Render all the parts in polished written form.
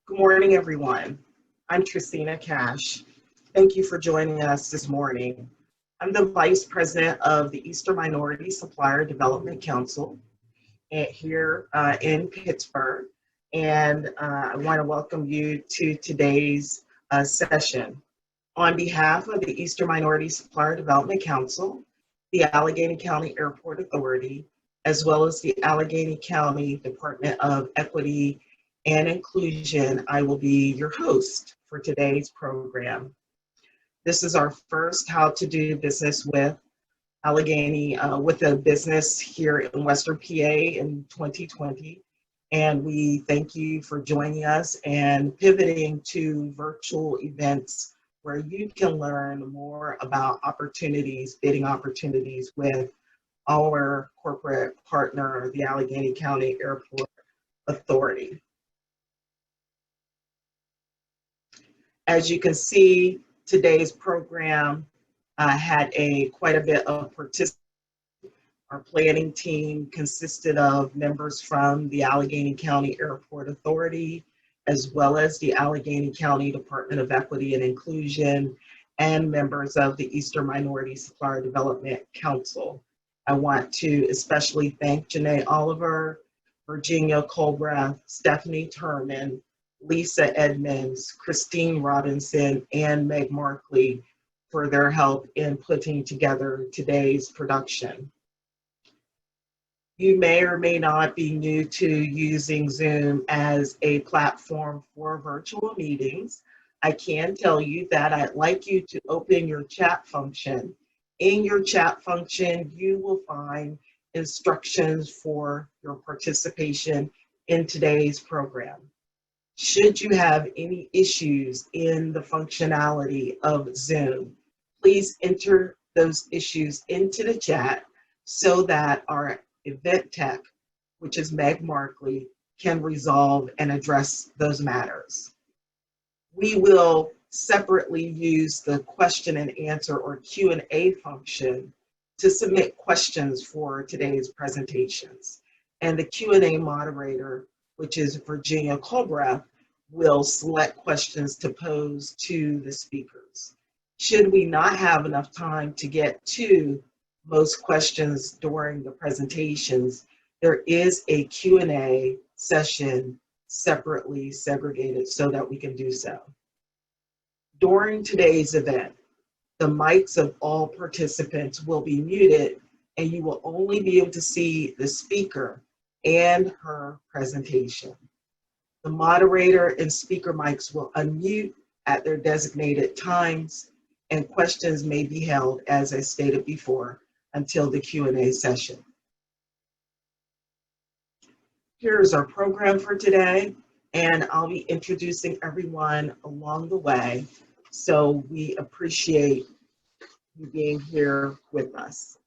Good morning, everyone. I'm Tricina Cash. Thank you for joining us this morning. I'm the Vice President of the Eastern Minority Supplier Development Council here in Pittsburgh, and I want to welcome you to today's session. On behalf of the Eastern Minority Supplier Development Council, the Allegheny County Airport Authority, as well as the Allegheny County Department of Equity and Inclusion, I will be your host for today's program. This is our first How to Do Business with Allegheny, with a business here in Western PA in 2020. And we thank you for joining us and pivoting to virtual events where you can learn more about opportunities, bidding opportunities with our corporate partner, the Allegheny County Airport Authority. As you can see, today's program had quite a bit of participants. Our planning team consisted of members from the Allegheny County Airport Authority, as well as the Allegheny County Department of Equity and Inclusion, and members of the Eastern Minority Supplier Development Council. I want to especially thank Jeneé Oliver, Virginia Culbreath, Stephanie Turman, Lisa Edmonds, Christine Robinson, and Meg Markley for their help in putting together today's production. You may or may not be new to using Zoom as a platform for virtual meetings. I can tell you that I'd like you to open your chat function. In your chat function, you will find instructions for your participation in today's program. Should you have any issues in the functionality of Zoom, please enter those issues into the chat so that our event tech, which is Meg Markley, can resolve and address those matters. We will separately use the question and answer or Q&A function to submit questions for today's presentations. And the Q&A moderator, which is Virginia Culbreath, will select questions to pose to the speakers. Should we not have enough time to get to most questions during the presentations, there is a Q&A session separately segregated so that we can do so. During today's event, the mics of all participants will be muted and you will only be able to see the speaker and her presentation. The moderator and speaker mics will unmute at their designated times, and questions may be held, as I stated before, until the Q&A session. Here's our program for today, and I'll be introducing everyone along the way, so we appreciate you being here with us.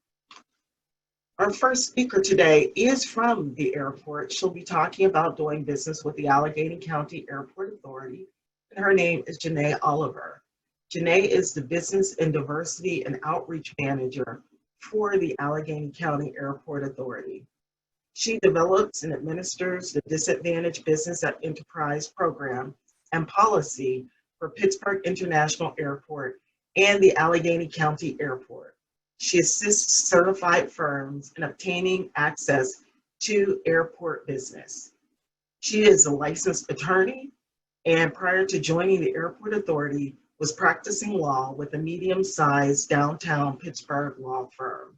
Our first speaker today is from the airport. She'll be talking about doing business with the Allegheny County Airport Authority, and her name is Jeneé Oliver. Jeneé is the Business and Diversity and Outreach Manager for the Allegheny County Airport Authority. She develops and administers the Disadvantaged Business and Enterprise Program and policy for Pittsburgh International Airport and the Allegheny County Airport. She assists certified firms in obtaining access to airport business. She is a licensed attorney, and prior to joining the Airport Authority, was practicing law with a medium-sized downtown Pittsburgh law firm.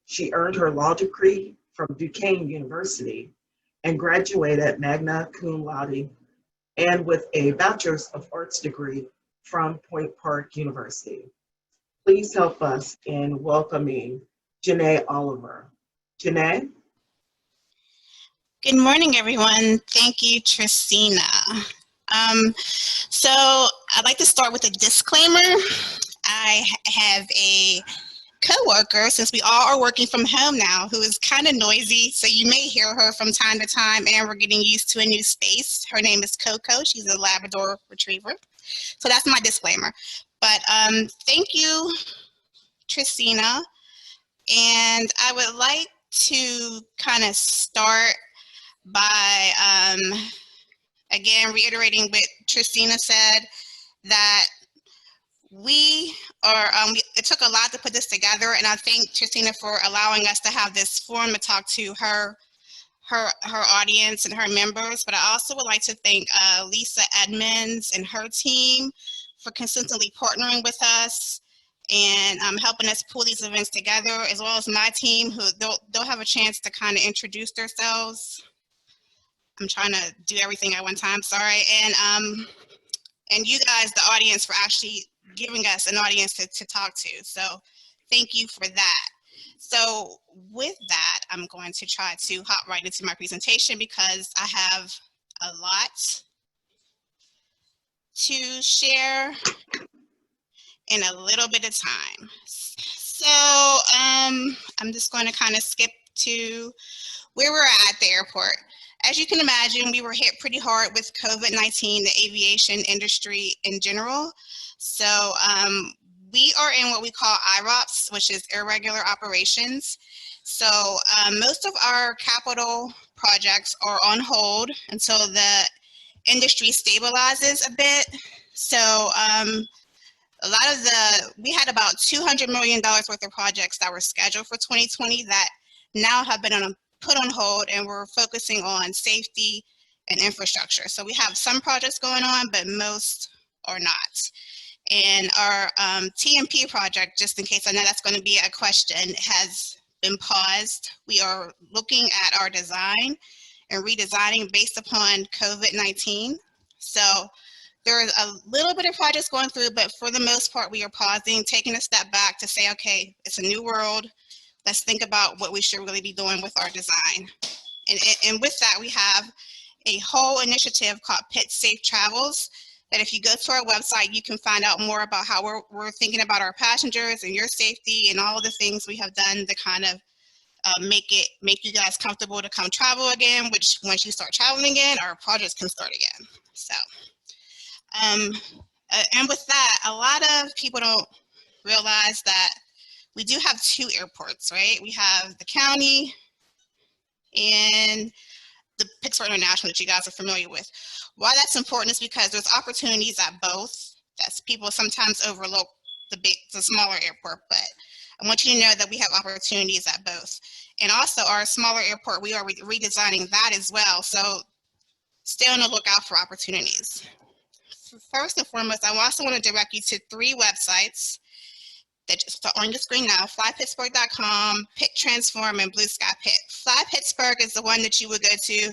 She earned her law degree from Duquesne University and graduated magna cum laude and with a Bachelor's of Arts degree from Point Park University. Please help us in welcoming Jeneé Oliver. Jeneé? Good morning, everyone. Thank you, Tricina. So I'd like to start with a disclaimer. I have a coworker, since we all are working from home now, who is kind of noisy, so you may hear her from time to time, and we're getting used to a new space. Her name is Coco. She's a Labrador Retriever. So that's my disclaimer. But thank you, Tricina. And I would like to kind of start by again, reiterating what Tricina said, that we are, it took a lot to put this together, and I thank Tricina for allowing us to have this forum to talk to her audience and her members. But I also would like to thank Lisa Edmonds and her team for consistently partnering with us and helping us pull these events together, as well as my team, who they'll have a chance to kind of introduce themselves. I'm trying to do everything at one time, sorry. And you guys, the audience, for actually giving us an audience to talk to. So thank you for that. So with that, I'm going to try to hop right into my presentation because I have a lot to share in a little bit of time. So I'm just going to kind of skip to where we're at the airport. As you can imagine, we were hit pretty hard with COVID-19, the aviation industry in general. So we are in what we call IROPS, which is irregular operations. So most of our capital projects are on hold until the industry stabilizes a bit. So a lot of we had about $200 million worth of projects that were scheduled for 2020 that now have been put on hold, and we're focusing on safety and infrastructure. So we have some projects going on, but most are not. And our TMP project, just in case I know that's going to be a question, has been paused. We are looking at our design and redesigning based upon COVID-19. So there is a little bit of projects going through, but for the most part, we are pausing, taking a step back to say, okay, it's a new world. Let's think about what we should really be doing with our design. And with that, we have a whole initiative called PITSAFE Travels, that if you go to our website, you can find out more about how we're thinking about our passengers and your safety and all the things we have done to kind of make you guys comfortable to come travel again, which once you start traveling again, our projects can start again. So, and with that, a lot of people don't realize that we do have two airports, right? We have the county and the Pittsburgh International that you guys are familiar with. Why that's important is because there's opportunities at both. That's people sometimes overlook the smaller airport, but I want you to know that we have opportunities at both. And also our smaller airport, we are redesigning that as well. So stay on the lookout for opportunities. First and foremost, I also want to direct you to 3 websites that just are on your screen now: flypittsburgh.com, Pit Transform, and Blue Sky Pit. Fly Pittsburgh is the one that you would go to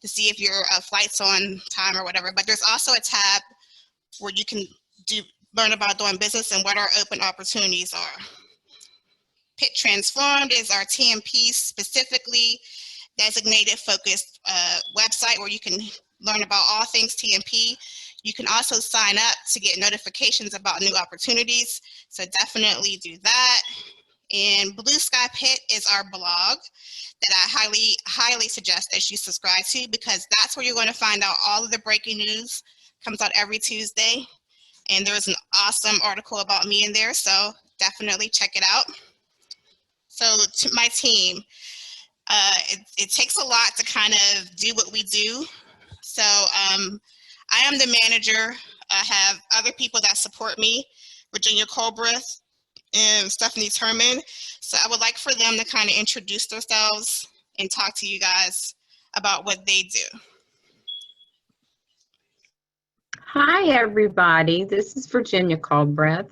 see if your flight's on time or whatever, but there's also a tab where you can learn about doing business and what our open opportunities are. Pit Transformed is our TMP specifically designated focused website where you can learn about all things TMP. You can also sign up to get notifications about new opportunities, so definitely do that. And Blue Sky Pit is our blog that I highly suggest that you subscribe to, because that's where you're going to find out all of the breaking news. Comes out every Tuesday, and there's an awesome article about me in there, so definitely check it out. So to my team, it takes a lot to kind of do what we do. So I am the manager. I have other people that support me, Virginia Culbreath and Stephanie Turman. So I would like for them to kind of introduce themselves and talk to you guys about what they do. Hi, everybody. This is Virginia Culbreath.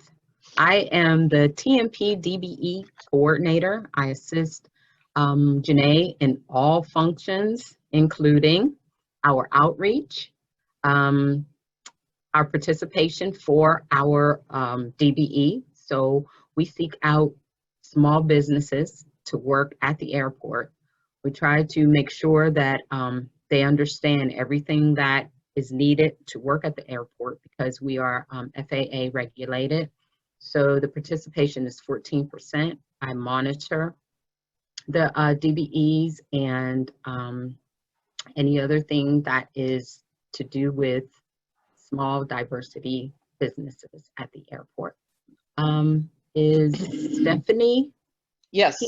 I am the TMP DBE coordinator. I assist Jeneé in all functions, including our outreach, our participation for our DBE. So we seek out small businesses to work at the airport. We try to make sure that they understand everything that is needed to work at the airport, because we are FAA regulated. So the participation is 14%. I monitor the DBEs and any other thing that is to do with small diversity businesses at the airport. Is Stephanie? Yes.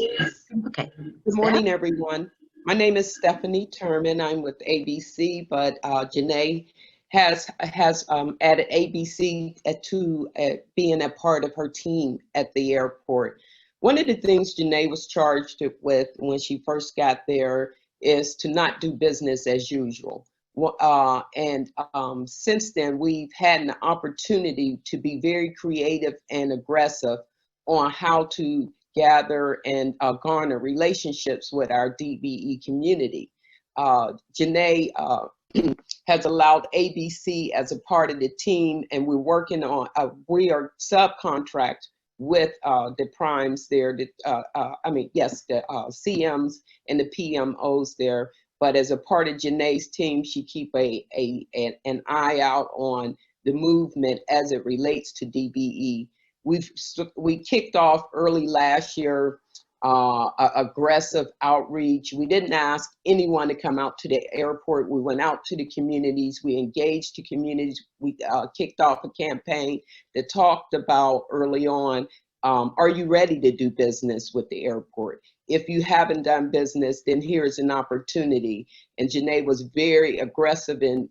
Okay. Good morning, everyone. My name is Stephanie Terman. I'm with ABC, but Jeneé has added ABC to being a part of her team at the airport. One of the things Jeneé was charged with when she first got there is to not do business as usual. Since then, we've had an opportunity to be very creative and aggressive on how to gather and garner relationships with our DBE community. Jeneé has allowed ABC as a part of the team, and we're working on, we are subcontract with the primes there, the CMs and the PMOs there. But as a part of Jeneé's team, she keep an eye out on the movement as it relates to DBE. We kicked off early last year aggressive outreach. We didn't ask anyone to come out to the airport. We went out to the communities. We engaged the communities. We kicked off a campaign that talked about early on, are you ready to do business with the airport? If you haven't done business, then here's an opportunity. And Jeneé was very aggressive in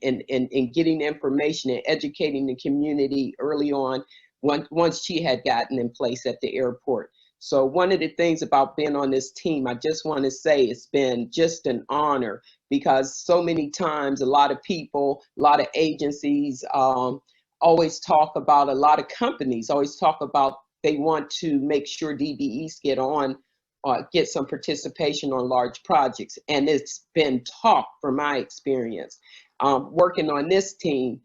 getting information and educating the community early on once she had gotten in place at the airport. So one of the things about being on this team, I just want to say it's been just an honor, because so many times a lot of people, a lot of agencies always talk about, a lot of companies always talk about they want to make sure DBEs get some participation on large projects. And it's been talk from my experience. Working on this team,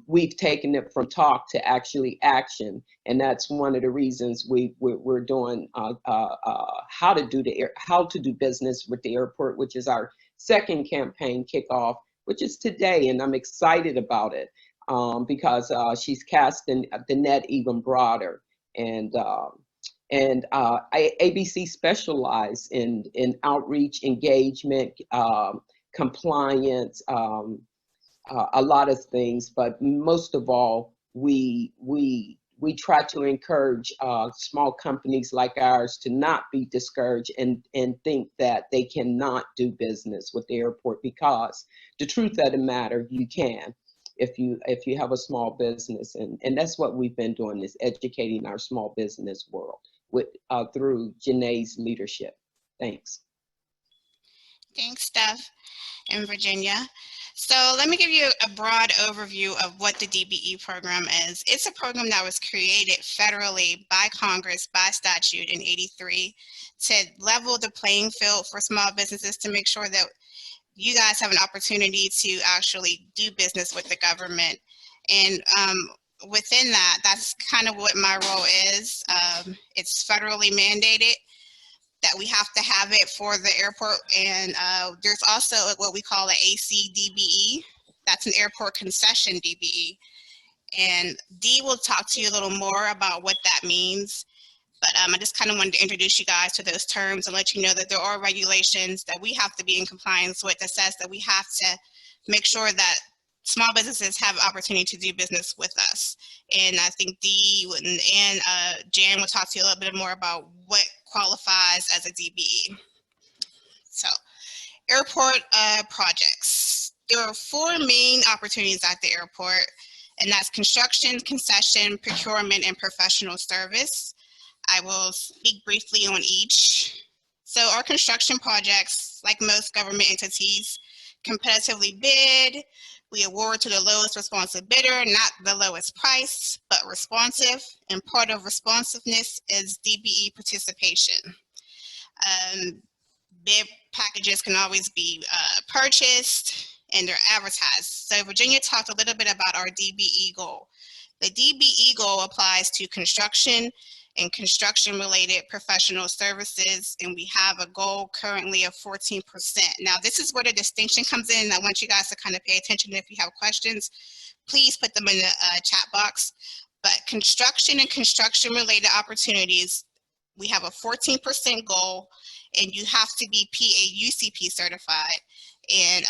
we've taken it from talk to actually action, and that's one of the reasons we're doing how to do business with the airport, which is our second campaign kickoff, which is today, and I'm excited about it because she's casting the net even broader, and ABC specialize in outreach, engagement, compliance. A lot of things, but most of all, we try to encourage small companies like ours to not be discouraged and think that they cannot do business with the airport, because the truth of the matter, you can if you have a small business, and that's what we've been doing, is educating our small business world through Jeneé's leadership. Thanks. Thanks, Steph and Virginia. So let me give you a broad overview of what the DBE program is. It's a program that was created federally by Congress by statute in '83 to level the playing field for small businesses, to make sure that you guys have an opportunity to actually do business with the government. And within that, that's kind of what my role is. It's federally mandated that we have to have it for the airport, and there's also what we call an AC DBE. That's an airport concession DBE, and Dee will talk to you a little more about what that means, but I just kind of wanted to introduce you guys to those terms and let you know that there are regulations that we have to be in compliance with that says that we have to make sure that small businesses have an opportunity to do business with us. And I think Dee and Jan will talk to you a little bit more about what qualifies as a DBE. So, airport projects. There are 4 main opportunities at the airport, and that's construction, concession, procurement, and professional service. I will speak briefly on each. So our construction projects, like most government entities, competitively bid. We award to the lowest responsive bidder, not the lowest price, but responsive. And part of responsiveness is DBE participation. Bid packages can always be purchased, and they're advertised. So Virginia talked a little bit about our DBE goal. The DBE goal applies to construction and construction-related professional services, and we have a goal currently of 14%. Now, this is where the distinction comes in. I want you guys to kind of pay attention. If you have questions, please put them in the chat box. But construction and construction-related opportunities, we have a 14% goal, and you have to be PAUCP certified. And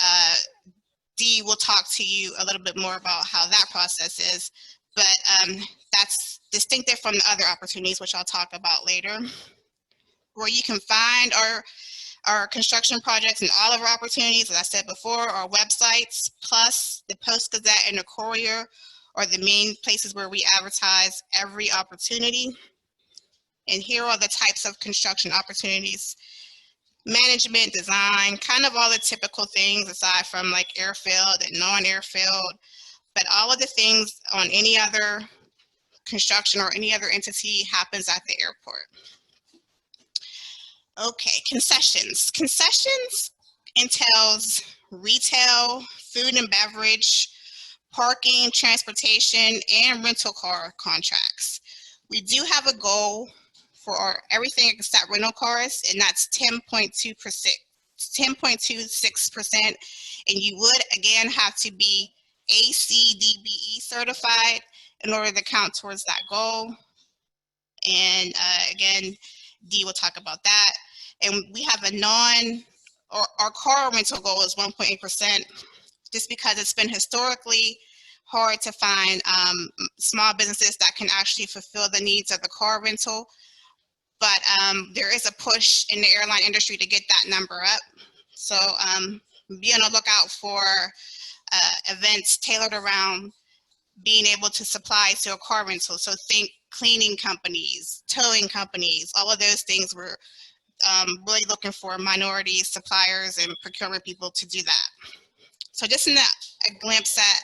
Dee will talk to you a little bit more about how that process is. But that's distinctive from the other opportunities, which I'll talk about later. Where you can find our Our construction projects and all of our opportunities, as I said before, our websites, plus the Post Gazette and the Courier are the main places where we advertise every opportunity. And here are the types of construction opportunities: management, design, kind of all the typical things aside from like airfield and non-airfield, but all of the things on any other construction or any other entity happens at the airport. Okay, concessions. Concessions entails retail, food and beverage, parking, transportation, and rental car contracts. We do have a goal for everything except rental cars, and that's 10.26%. And you would, again, have to be ACDBE certified in order to count towards that goal. And again, Dee will talk about that. And we have our car rental goal is 1.8%, just because it's been historically hard to find small businesses that can actually fulfill the needs of the car rental. But there is a push in the airline industry to get that number up. So be on the lookout for events tailored around being able to supply to a car rental. So think cleaning companies, towing companies, all of those things. We're really looking for minority suppliers and procurement people to do that. So just a glimpse at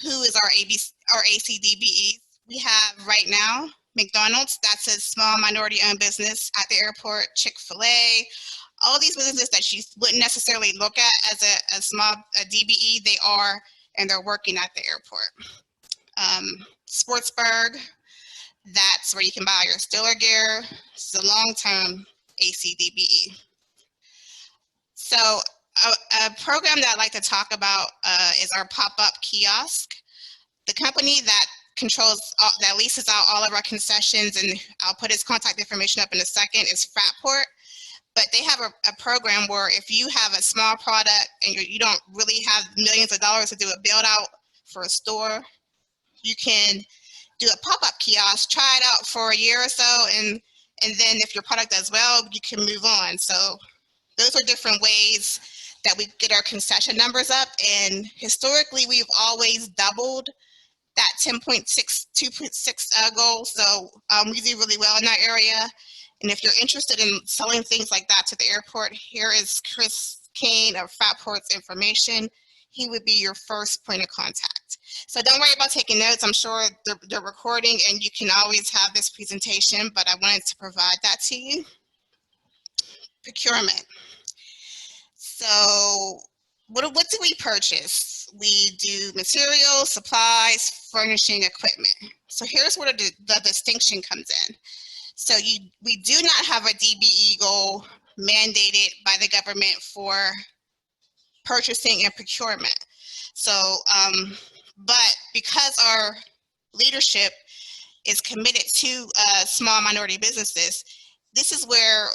who is our ACDBEs. We have right now McDonald's, that's a small minority-owned business at the airport. Chick-fil-A, all of these businesses that you wouldn't necessarily look at as a small DBE, they are, and they're working at the airport. Sportsburg, that's where you can buy your Stiller gear. It's a long-term ACDBE. So a program that I'd like to talk about is our pop-up kiosk. The company that that leases out all of our concessions, and I'll put his contact information up in a second, is Fraport. But they have a program where if you have a small product and you don't really have millions of dollars to do a build out for a store, you can do a pop-up kiosk, try it out for a year or so, and then if your product does well, you can move on. So those are different ways that we get our concession numbers up. And historically, we've always doubled that 2.6 goal. So we do really well in that area. And if you're interested in selling things like that to the airport, here is Chris Kane of Fraport's information. He would be your first point of contact. So don't worry about taking notes. I'm sure they're recording and you can always have this presentation, but I wanted to provide that to you. Procurement. So what do we purchase? We do materials, supplies, furnishing, equipment. So here's where the distinction comes in. So we do not have a DBE goal mandated by the government for purchasing and procurement. So, but because our leadership is committed to small minority businesses, this is where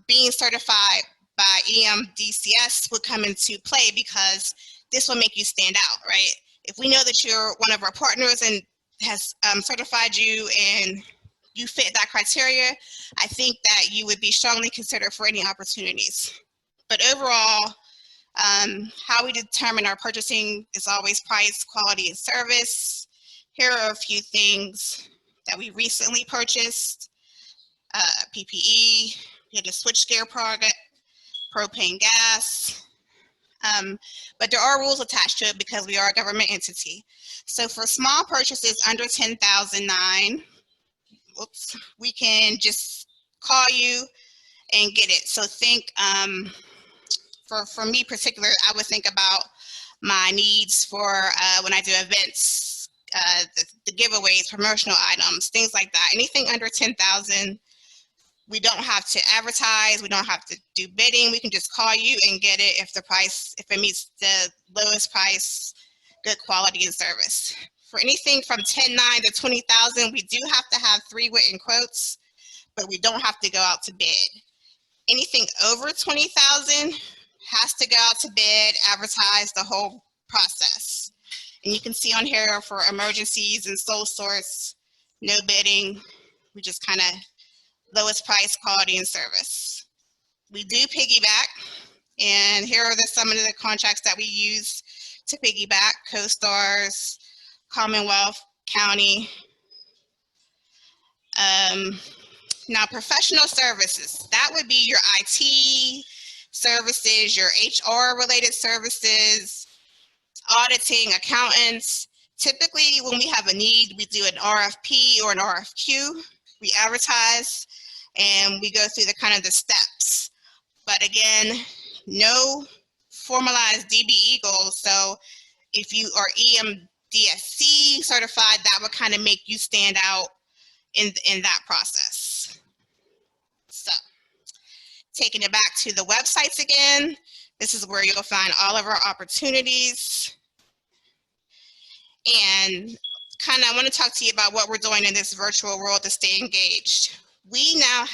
being certified by EMSDC would come into play, because this will make you stand out, right? If we know that you're one of our partners and has certified you and you fit that criteria, I think that you would be strongly considered for any opportunities. But overall, how we determine our purchasing is always price, quality, and service. Here are a few things that we recently purchased. PPE, we had a switchgear product, propane gas. But there are rules attached to it because we are a government entity. So for small purchases under $10,009, we can just call you and get it. So think, for me particular, I would think about my needs for when I do events, the giveaways, promotional items, things like that. Anything under 10,000, we don't have to advertise, we don't have to do bidding, we can just call you and get it if it meets the lowest price, good quality and service. For anything from 10,900 to 20,000, we do have to have 3 written quotes, but we don't have to go out to bid. Anything over 20,000 has to go out to bid, advertise, the whole process. And you can see on here for emergencies and sole source, no bidding, we just kind of lowest price, quality, and service. We do piggyback, and here are some of the contracts that we use to piggyback: CoStars, Commonwealth, County. Now, professional services, that would be your IT services, your HR related services, auditing, accountants. Typically, when we have a need, we do an RFP or an RFQ. We advertise and we go through the kind of the steps. But again, no formalized DBE goals. So if you are EMDSC certified, that would kind of make you stand out in that process. So taking it back to the websites again, this is where you'll find all of our opportunities. And kind of I want to talk to you about what we're doing in this virtual world to stay engaged. We now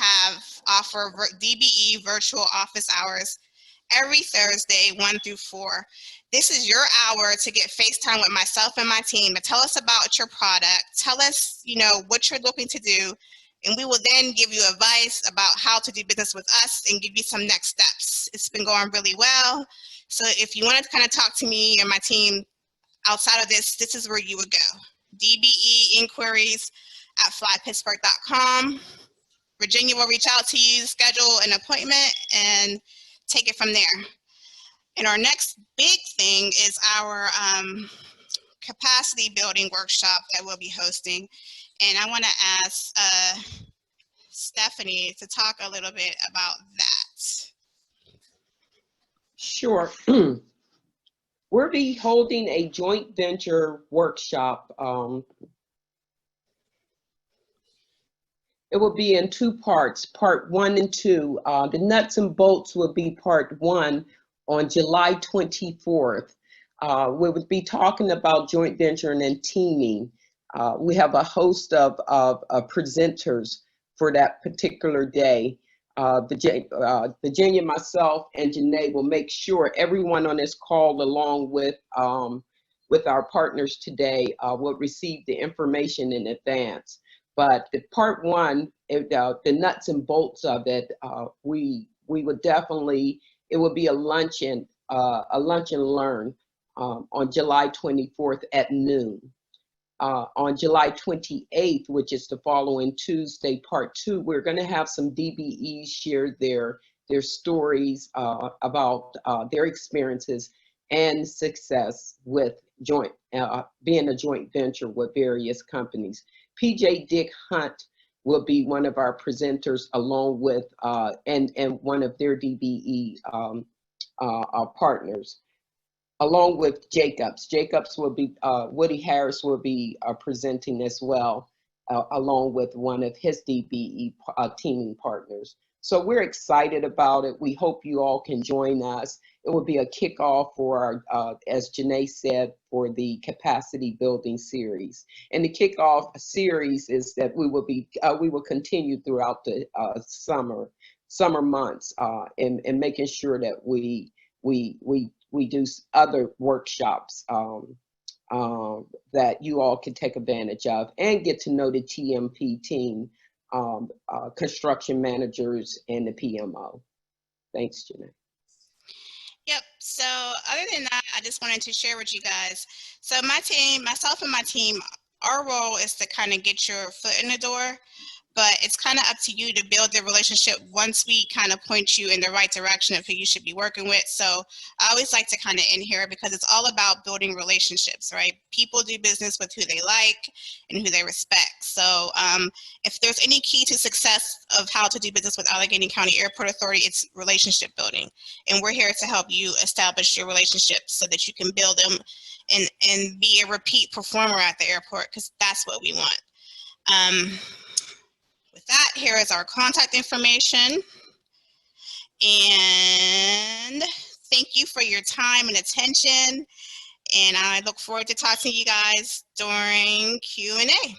offer DBE virtual office hours every Thursday, 1 through 4. This is your hour to get FaceTime with myself and my team and tell us about your product. Tell us, what you're looking to do, and we will then give you advice about how to do business with us and give you some next steps. It's been going really well. So if you want to kind of talk to me and my team outside of this, this is where you would go. DBE inquiries at flypittsburgh.com. Virginia will reach out to you, schedule an appointment, and take it from there. And our next big thing is our capacity building workshop that we'll be hosting. And I want to ask Stephanie to talk a little bit about that. Sure. We'll be holding a joint venture workshop. It will be in 2 parts, part 1 and 2. The nuts and bolts will be part 1 on July 24th. We would be talking about joint venturing and teaming. We have a host of presenters for that particular day. Virginia, myself, and Jeneé will make sure everyone on this call, along with our partners today, will receive the information in advance. But the part 1, the nuts and bolts of it, we would definitely, it will be a lunch and learn on July 24th at noon. On July 28th, which is the following Tuesday, part 2, we're going to have some DBEs share their stories about their experiences and success with being a joint venture with various companies. PJ Dick Hunt will be one of our presenters, along with and one of their DBE partners, along with Jacobs. Jacobs will be, Woody Harris will be presenting as well, along with one of his DBE teaming partners. So we're excited about it. We hope you all can join us. It will be a kickoff for our, as Jeneé said, for the capacity building series. And the kickoff series is that we will continue throughout the summer months, and making sure that we do other workshops that you all can take advantage of and get to know the TMP team, construction managers, and the PMO. Thanks, Jeneé. Yep. So other than that, I just wanted to share with you guys. So my team, myself and my team, our role is to kind of get your foot in the door, but it's kind of up to you to build the relationship once we kind of point you in the right direction of who you should be working with. So I always like to kind of end here because it's all about building relationships, right? People do business with who they like and who they respect. So if there's any key to success of how to do business with Allegheny County Airport Authority, it's relationship building. And we're here to help you establish your relationships so that you can build them and be a repeat performer at the airport, because that's what we want. With that, here is our contact information. And thank you for your time and attention. And I look forward to talking to you guys during Q&A.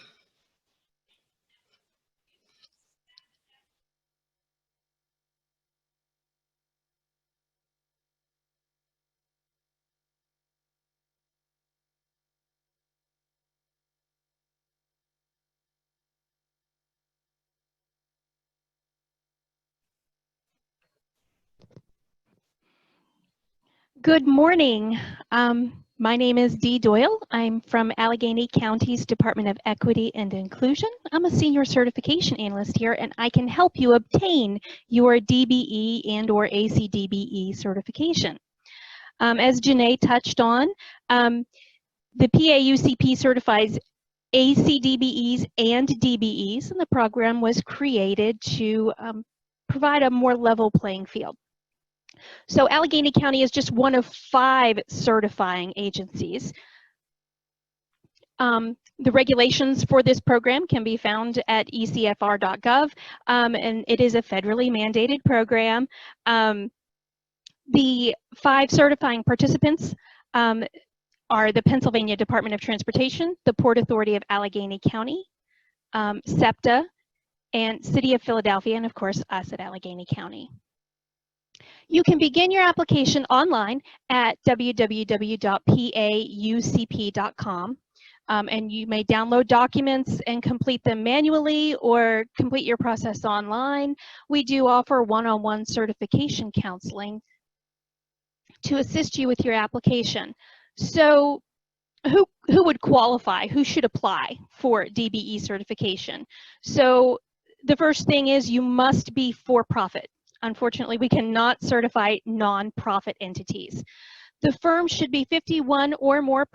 Good morning. My name is Dee Doyle. I'm from Allegheny County's Department of Equity and Inclusion. I'm a senior certification analyst here, and I can help you obtain your DBE and or ACDBE certification. As Jeneé touched on, the PAUCP certifies ACDBEs and DBEs, and the program was created to provide a more level playing field. So Allegheny County is just one of 5 certifying agencies. The regulations for this program can be found at ecfr.gov, and it is a federally mandated program. The 5 certifying participants are the Pennsylvania Department of Transportation, the Port Authority of Allegheny County, SEPTA, and City of Philadelphia, and of course us at Allegheny County. You can begin your application online at www.paucp.com, and you may download documents and complete them manually or complete your process online. We do offer one-on-one certification counseling to assist you with your application. So who would qualify? Who should apply for DBE certification? So the first thing is you must be for-profit. Unfortunately, we cannot certify nonprofit entities. The firm should be 51% or more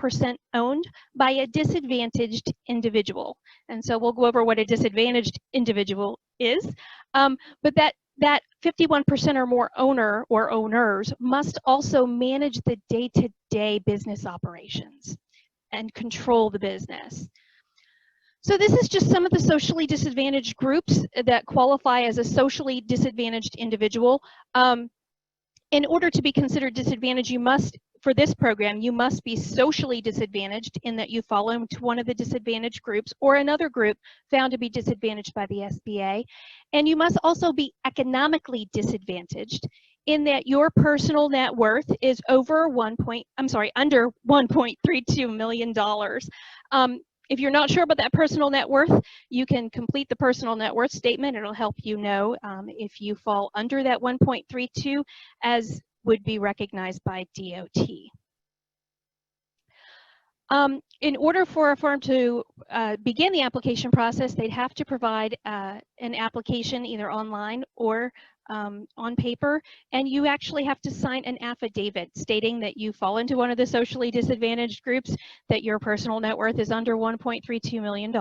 owned by a disadvantaged individual. And so we'll go over what a disadvantaged individual is. But that 51% or more owner or owners must also manage the day-to-day business operations and control the business. So this is just some of the socially disadvantaged groups that qualify as a socially disadvantaged individual. In order to be considered disadvantaged, for this program, you must be socially disadvantaged in that you fall into one of the disadvantaged groups or another group found to be disadvantaged by the SBA. And you must also be economically disadvantaged in that your personal net worth is under $1.32 million. If you're not sure about that personal net worth, you can complete the personal net worth statement. It'll help you know if you fall under that 1.32, as would be recognized by DOT. In order for a firm to begin the application process, they'd have to provide an application either online or on paper, and you actually have to sign an affidavit stating that you fall into one of the socially disadvantaged groups, that your personal net worth is under $1.32 million.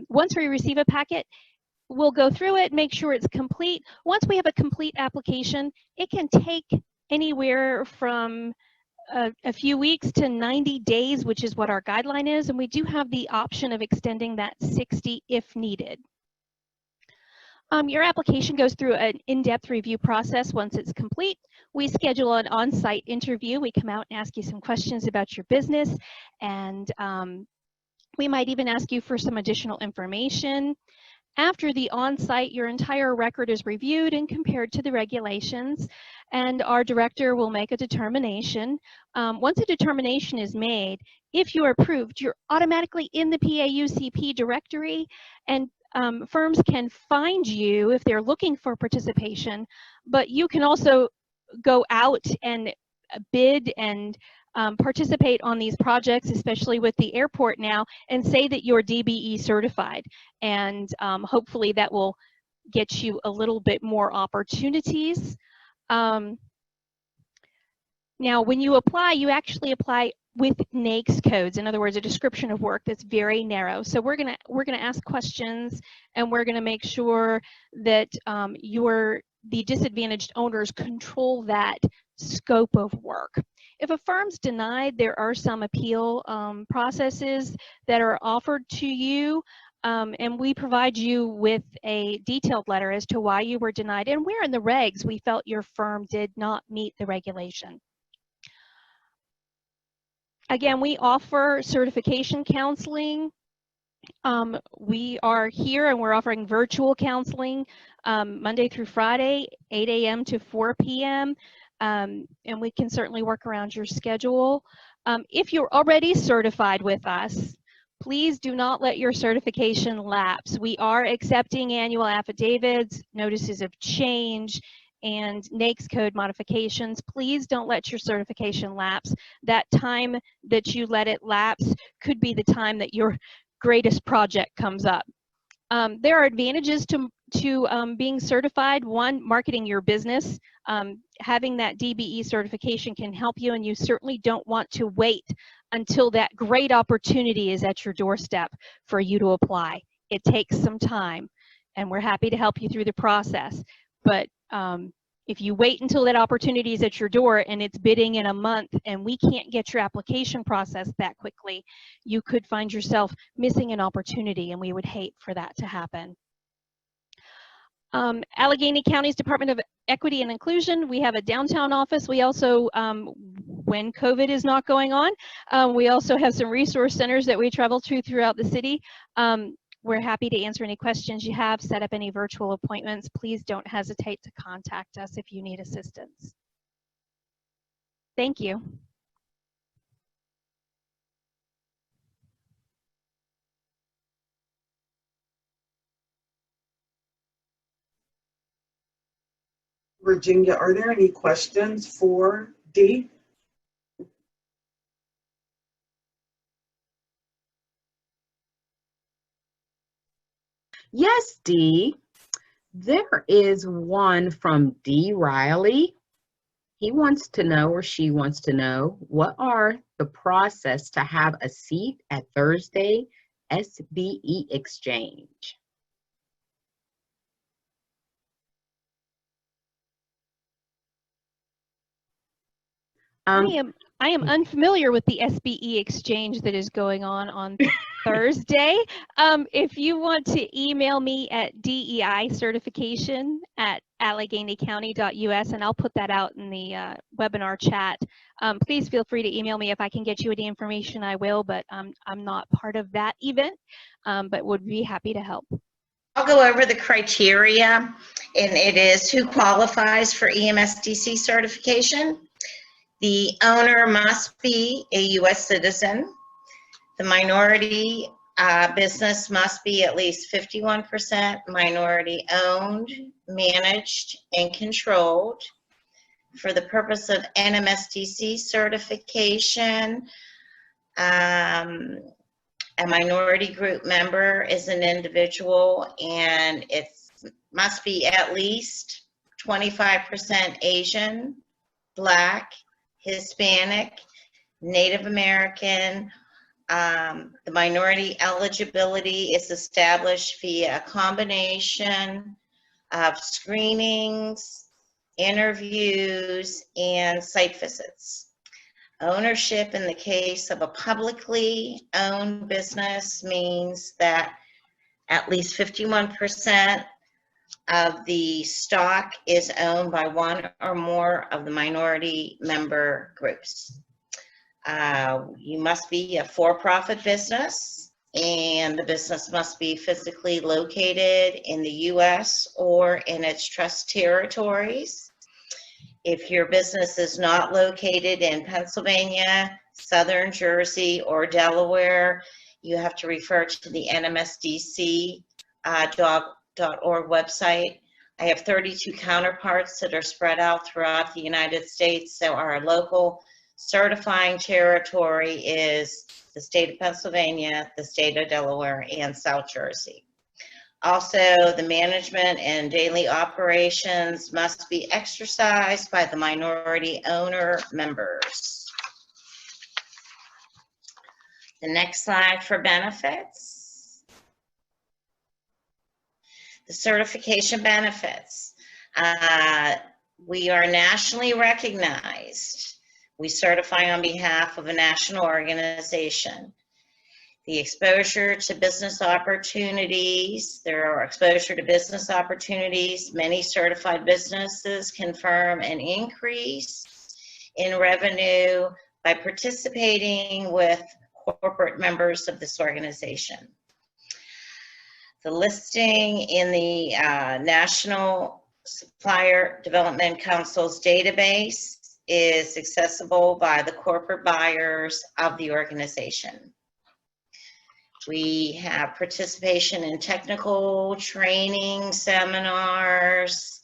Once we receive a packet, we'll go through it, make sure it's complete. Once we have a complete application, it can take anywhere from a few weeks to 90 days, which is what our guideline is, and we do have the option of extending that 60 if needed. Your application goes through an in-depth review process. Once it's complete, we schedule an on-site interview. We come out and ask you some questions about your business, and we might even ask you for some additional information. After the on-site, your entire record is reviewed and compared to the regulations, and our director will make a determination. Once a determination is made, if you are approved, you're automatically in the PAUCP directory, and firms can find you if they're looking for participation, but you can also go out and bid and participate on these projects, especially with the airport now, and say that you're DBE certified. And hopefully that will get you a little bit more opportunities. Now, when you apply, you actually apply with NAICS codes. In other words, a description of work that's very narrow. So we're gonna ask questions, and we're gonna make sure that the disadvantaged owners control that scope of work. If a firm's denied, there are some appeal processes that are offered to you, and we provide you with a detailed letter as to why you were denied and where in the regs we felt your firm did not meet the regulation. Again, we offer certification counseling. We are here and we're offering virtual counseling Monday through Friday, 8 a.m. to 4 p.m. And we can certainly work around your schedule. If you're already certified with us, please do not let your certification lapse. We are accepting annual affidavits, notices of change, and NAICS code modifications. Please don't let your certification lapse. That time that you let it lapse could be the time that your greatest project comes up. There are advantages to being certified. One, marketing your business. Having that DBE certification can help you, and you certainly don't want to wait until that great opportunity is at your doorstep for you to apply. It takes some time, and we're happy to help you through the process. But if you wait until that opportunity is at your door and it's bidding in a month and we can't get your application processed that quickly, you could find yourself missing an opportunity, and we would hate for that to happen. Allegheny County's Department of Equity and Inclusion, we have a downtown office. We also, when COVID is not going on, we also have some resource centers that we travel to throughout the city. We're happy to answer any questions you have, set up any virtual appointments. Please don't hesitate to contact us if you need assistance. Thank you. Virginia, are there any questions for Dee? Yes, Dee. There is one from D. Riley. He wants to know, or she wants to know, what are the process to have a seat at Thursday SBE Exchange? I am unfamiliar with the SBE exchange that is going on Thursday. If you want to email me at DEIcertification@alleghenycounty.us, and I'll put that out in the webinar chat. Please feel free to email me. If I can get you any information, I will, but I'm not part of that event, but would be happy to help. I'll go over the criteria, and it is who qualifies for EMSDC certification. The owner must be a U.S. citizen. The minority business must be at least 51% minority owned, managed, and controlled. For the purpose of NMSDC certification, a minority group member is an individual, and it must be at least 25% Asian, Black, Hispanic, Native American. The minority eligibility is established via a combination of screenings, interviews, and site visits. Ownership in the case of a publicly owned business means that at least 51% of the stock is owned by one or more of the minority member groups. You must be a for-profit business, and the business must be physically located in the U.S. or in its trust territories. If your business is not located in Pennsylvania, Southern Jersey, or Delaware, you have to refer to the NMSDC.org website. I have 32 counterparts that are spread out throughout the United States. So our local certifying territory is the state of Pennsylvania, the state of Delaware, and South Jersey. Also, the management and daily operations must be exercised by the minority owner members. The next slide for benefits. The certification benefits. We are nationally recognized. We certify on behalf of a national organization. The exposure to business opportunities. There are exposure to business opportunities. Many certified businesses confirm an increase in revenue by participating with corporate members of this organization. The listing in the National Supplier Development Council's database is accessible by the corporate buyers of the organization. We have participation in technical training seminars,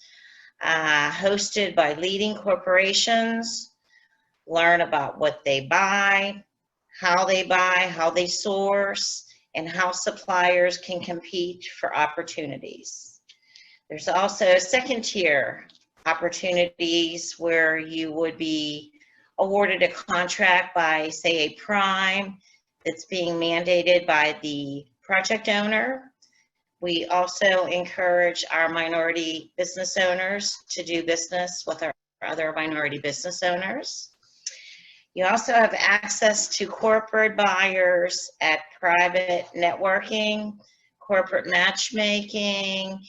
hosted by leading corporations. Learn about what they buy, how they source, and how suppliers can compete for opportunities. There's also second tier opportunities where you would be awarded a contract by, say, a prime that's being mandated by the project owner. We also encourage our minority business owners to do business with our other minority business owners. You also have access to corporate buyers at private networking, corporate matchmaking,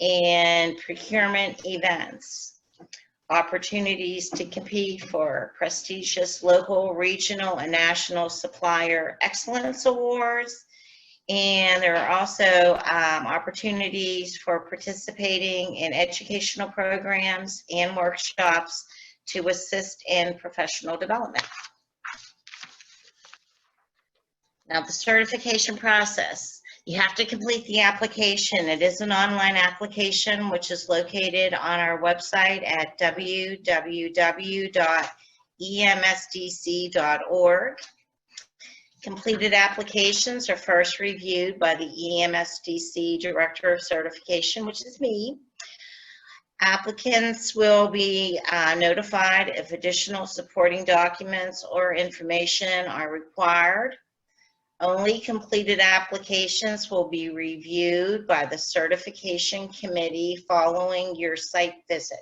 and procurement events. Opportunities to compete for prestigious local, regional, and national supplier excellence awards. And there are also opportunities for participating in educational programs and workshops to assist in professional development. Now, the certification process. You have to complete the application. It is an online application, which is located on our website at www.emsdc.org. Completed applications are first reviewed by the EMSDC Director of Certification, which is me. Applicants will be notified if additional supporting documents or information are required. Only completed applications will be reviewed by the certification committee following your site visit.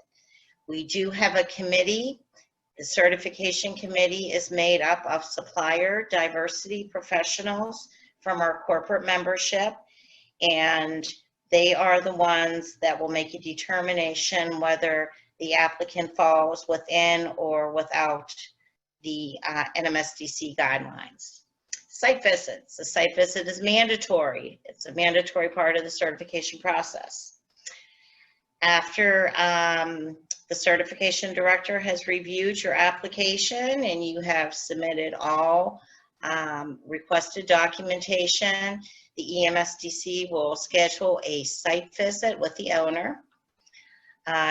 We do have a committee. The certification committee is made up of supplier diversity professionals from our corporate membership, and they are the ones that will make a determination whether the applicant falls within or without the NMSDC guidelines. Site visits. The site visit is mandatory. It's a mandatory part of the certification process. After the certification director has reviewed your application and you have submitted all requested documentation, the EMSDC will schedule a site visit with the owner.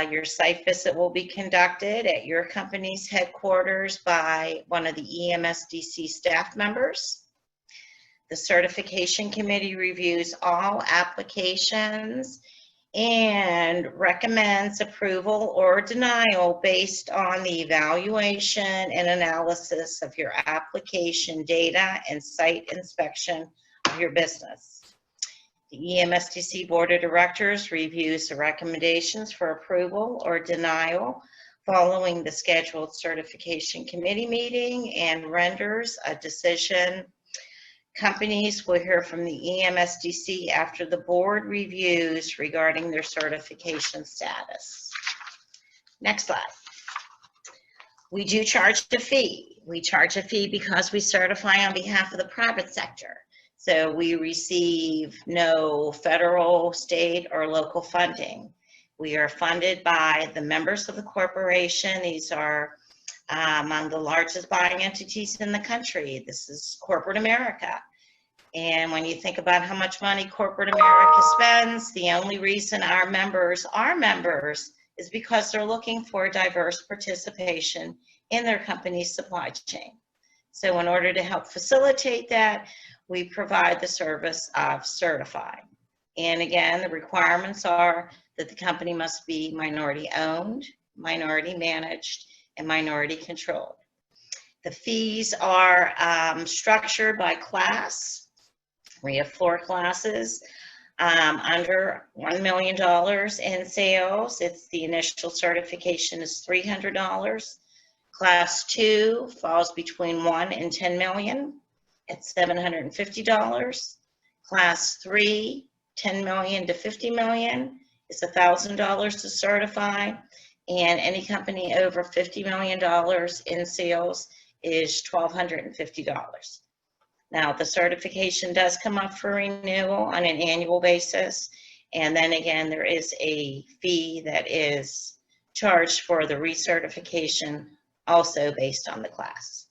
Your site visit will be conducted at your company's headquarters by one of the EMSDC staff members. The certification committee reviews all applications and recommends approval or denial based on the evaluation and analysis of your application data and site inspection of your business. The EMSDC Board of Directors reviews the recommendations for approval or denial following the scheduled certification committee meeting and renders a decision. Companies will hear from the EMSDC after the board reviews regarding their certification status. Next slide. We do charge a fee. We charge a fee because we certify on behalf of the private sector. So we receive no federal, state, or local funding. We are funded by the members of the corporation. These are among the largest buying entities in the country. This is corporate America. And when you think about how much money corporate America spends, the only reason our members are members is because they're looking for diverse participation in their company's supply chain. So in order to help facilitate that, we provide the service of certifying. And again, the requirements are that the company must be minority owned, minority managed, and minority controlled. The fees are structured by class. We have 4 classes under $1 million in sales. It's the initial certification is $300. Class 2 falls between 1 and 10 million at $750. Class 3, 10 million to 50 million is $1,000 to certify. And any company over $50 million in sales is $1,250. Now, the certification does come up for renewal on an annual basis. And then again, there is a fee that is charged for the recertification, also based on the class.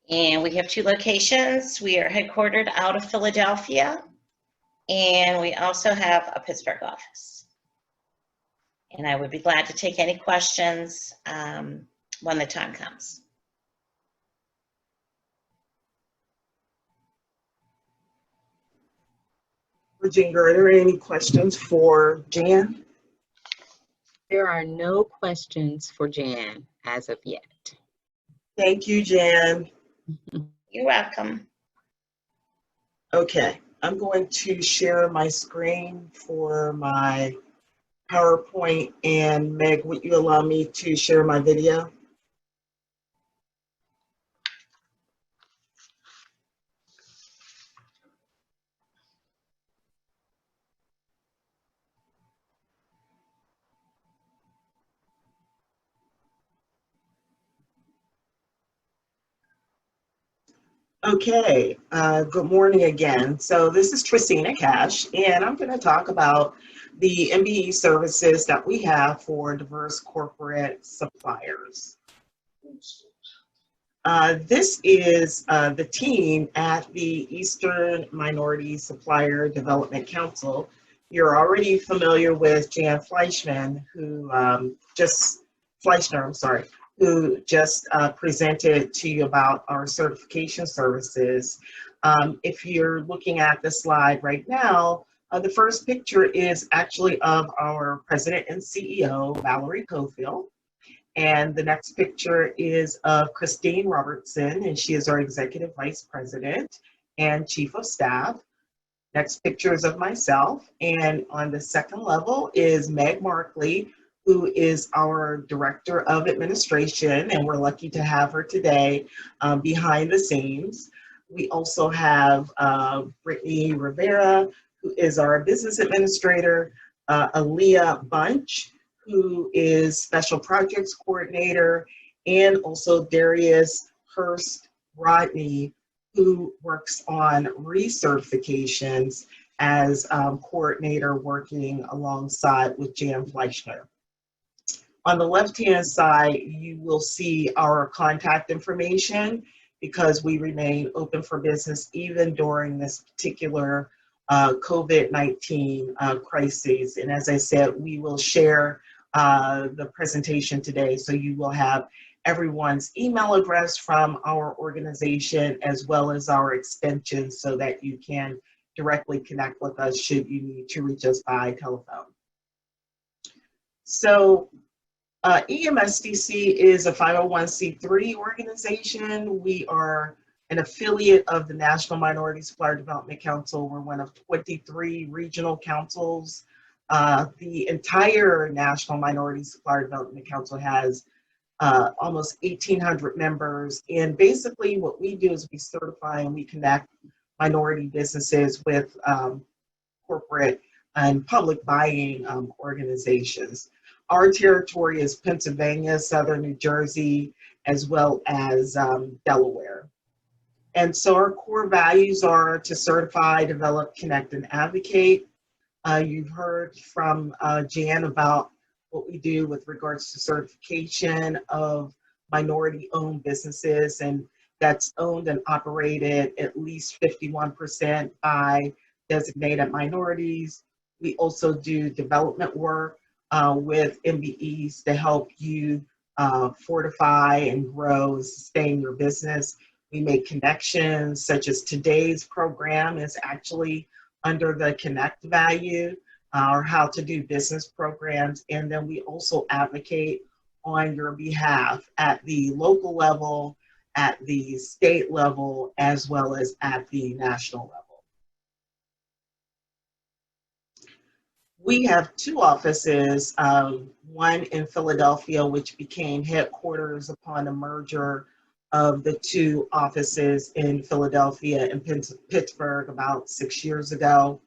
And we have 2 locations. We are headquartered out of Philadelphia. And we also have a Pittsburgh office. And I would be glad to take any questions when the time comes. Virginia, are there any questions for Jan? There are no questions for Jan as of yet. Thank you, Jan. You're welcome. Okay, I'm going to share my screen for my PowerPoint, and Meg, would you allow me to share my video? Okay, good morning again. So this is Tricina Cash, and I'm going to talk about the MBE services that we have for diverse corporate suppliers. This is the team at the Eastern Minority Supplier Development Council. You're already familiar with Jan Fleishner, who who just presented to you about our certification services. If you're looking at the slide right now, the first picture is actually of our president and CEO, Valarie Cofield. And the next picture is of Christine Robertson, and she is our executive vice president and chief of staff. Next picture is of myself. And on the second level is Meg Markley, who is our Director of Administration, and we're lucky to have her today behind the scenes. We also have Brittany Rivera, who is our Business Administrator, Aaliyah Bunch, who is Special Projects Coordinator, and also Darius Hurst Rodney, who works on recertifications as coordinator working alongside with Jan Fleishner. On the left-hand side, you will see our contact information because we remain open for business even during this particular COVID-19 crisis. And as I said, we will share the presentation today, so you will have everyone's email address from our organization as well as our extension so that you can directly connect with us should you need to reach us by telephone. So EMSDC is a 501c3 organization. We are an affiliate of the National Minority Supplier Development Council. We're one of 23 regional councils. The entire National Minority Supplier Development Council has almost 1,800 members. And basically what we do is we certify and we connect minority businesses with corporate and public buying organizations. Our territory is Pennsylvania, Southern New Jersey, as well as Delaware. And so our core values are to certify, develop, connect, and advocate. You've heard from Jan about what we do with regards to certification of minority-owned businesses, and that's owned and operated at least 51% by designated minorities. We also do development work with MBEs to help you fortify and grow and sustain your business. We make connections, such as today's program is actually under the Connect value, or how to do business programs. And then we also advocate on your behalf at the local level, at the state level, as well as at the national level. We have two offices, one in Philadelphia, which became headquarters upon the merger of the two offices in Philadelphia and Pittsburgh about 6 years ago.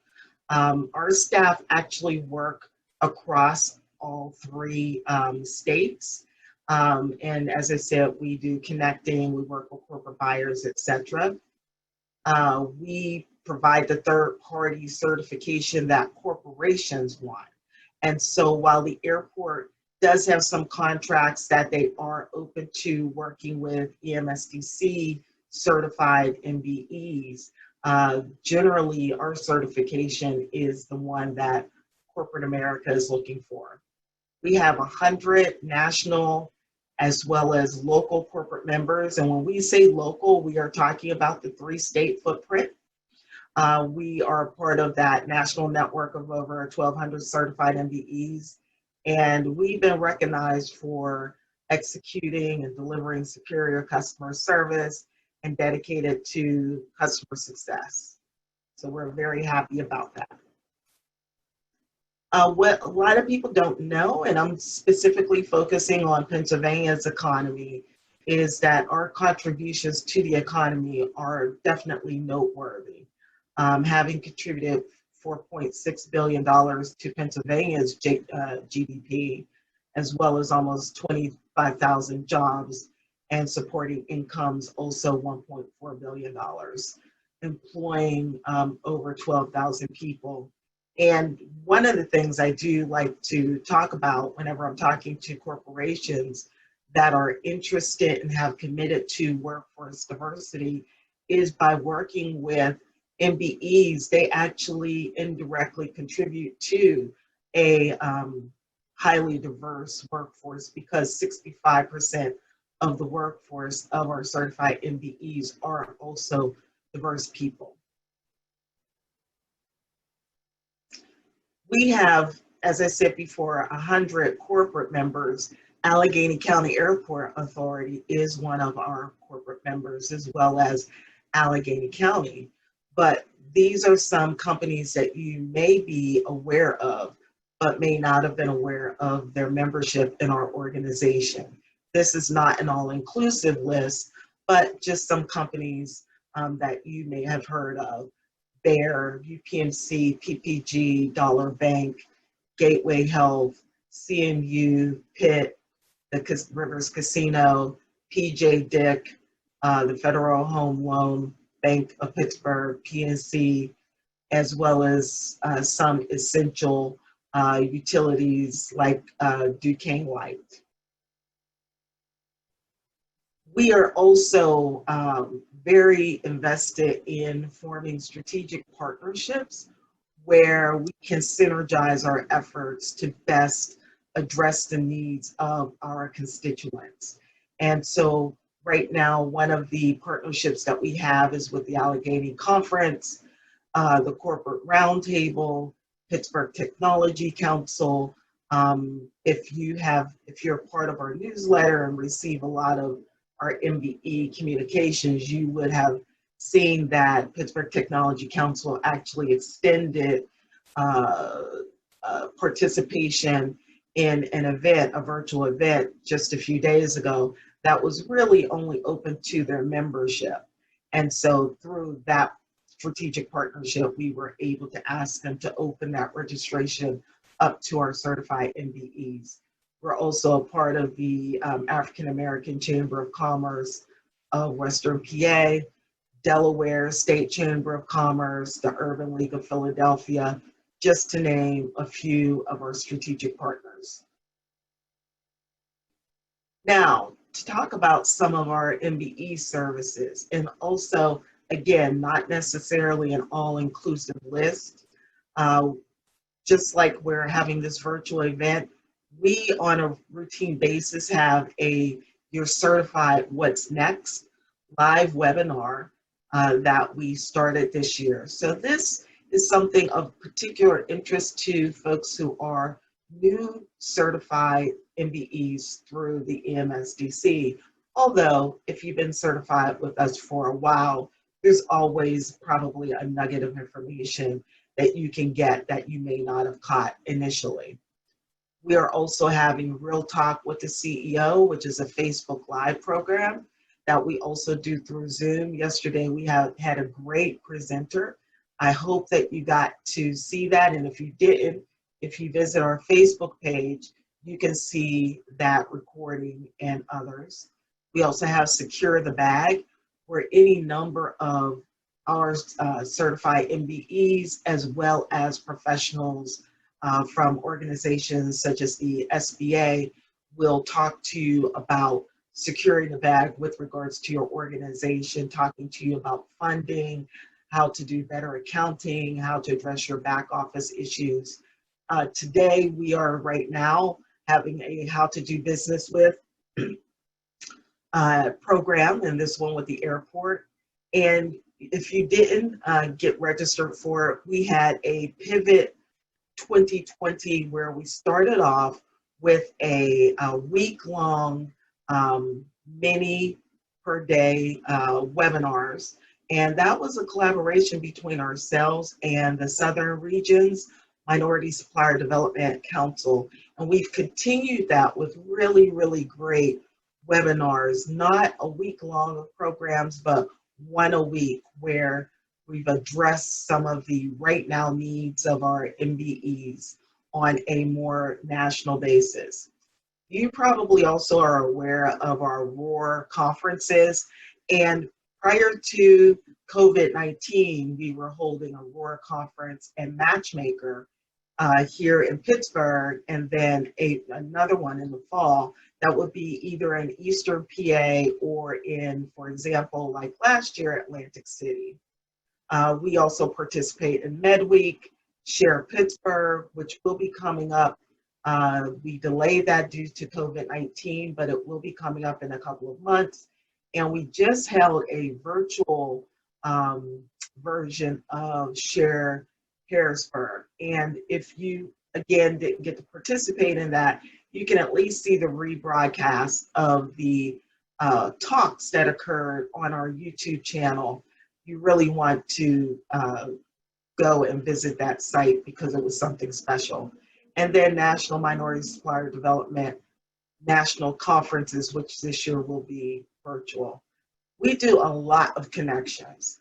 Our staff actually work across all three states. And as I said, we do connecting, we work with corporate buyers, etc. We provide the third-party certification that corporations want. And so while the airport does have some contracts that they are open to working with EMSDC certified MBEs, Generally, our certification is the one that corporate America is looking for. We have 100 national as well as local corporate members. And when we say local, we are talking about the 3-state footprint. We are part of that national network of over 1,200 certified MBEs. And we've been recognized for executing and delivering superior customer service and dedicated to customer success. So we're very happy about that. What a lot of people don't know, and I'm specifically focusing on Pennsylvania's economy, is that our contributions to the economy are definitely noteworthy. Having contributed $4.6 billion to Pennsylvania's GDP, as well as almost 25,000 jobs, and supporting incomes also $1.4 billion, employing over 12,000 people. And one of the things I do like to talk about whenever I'm talking to corporations that are interested and have committed to workforce diversity is by working with MBEs, they actually indirectly contribute to a highly diverse workforce, because 65% of the workforce of our certified MBEs are also diverse people. We have, as I said before, 100 corporate members. Allegheny County Airport Authority is one of our corporate members, as well as Allegheny County. But these are some companies that you may be aware of, but may not have been aware of their membership in our organization. This is not an all-inclusive list, but just some companies that you may have heard of. Bayer, UPMC, PPG, Dollar Bank, Gateway Health, CMU, Pitt, the Rivers Casino, PJ Dick, the Federal Home Loan Bank of Pittsburgh, PNC, as well as some essential utilities like Duquesne Light. We are also very invested in forming strategic partnerships where we can synergize our efforts to best address the needs of our constituents. And so right now, one of the partnerships that we have is with the Allegheny Conference, the Corporate Roundtable, Pittsburgh Technology Council. If you're part of our newsletter and receive a lot of our MBE communications, you would have seen that Pittsburgh Technology Council actually extended participation in an event, a virtual event, just a few days ago that was really only open to their membership. And so through that strategic partnership, we were able to ask them to open that registration up to our certified MBEs. We're also a part of the African American Chamber of Commerce of Western PA, Delaware State Chamber of Commerce, the Urban League of Philadelphia, just to name a few of our strategic partners. Now, to talk about some of our MBE services, and also, again, not necessarily an all-inclusive list. Just like we're having this virtual event, we on a routine basis have a You're Certified What's Next live webinar that we started this year. So this is something of particular interest to folks who are new certified MBEs through the EMSDC. Although if you've been certified with us for a while, there's always probably a nugget of information that you can get that you may not have caught initially. We are also having Real Talk with the CEO, which is a Facebook Live program that we also do through Zoom. Yesterday, we had a great presenter. I hope that you got to see that, and if you didn't, if you visit our Facebook page, you can see that recording and others. We also have Secure the Bag, where any number of our certified MBEs, as well as professionals from organizations such as the SBA, will talk to you about securing the bag with regards to your organization, talking to you about funding, how to do better accounting, how to address your back office issues. Today, we are right now having a how to do business with program, and this one with the airport. And if you didn't get registered for it, we had a pivot 2020 where we started off with a week-long mini per day webinars. And that was a collaboration between ourselves and the Southern Regions Minority Supplier Development Council. And we've continued that with really, really great webinars, not a week long of programs, but one a week, where we've addressed some of the right now needs of our MBEs on a more national basis. You probably also are aware of our ROAR conferences, and prior to COVID-19, we were holding a ROAR conference and matchmaker here in Pittsburgh, and then another one in the fall that would be either in Eastern PA or in, for example, like last year, Atlantic City. We also participate in MedWeek, Share Pittsburgh, which will be coming up. We delayed that due to COVID-19, but it will be coming up in a couple of months. And we just held a virtual version of Share Harrisburg. And if you, again, didn't get to participate in that, you can at least see the rebroadcast of the talks that occurred on our YouTube channel. You really want to go and visit that site because it was something special. And then National Minority Supplier Development National Conferences, which this year will be virtual. We do a lot of connections.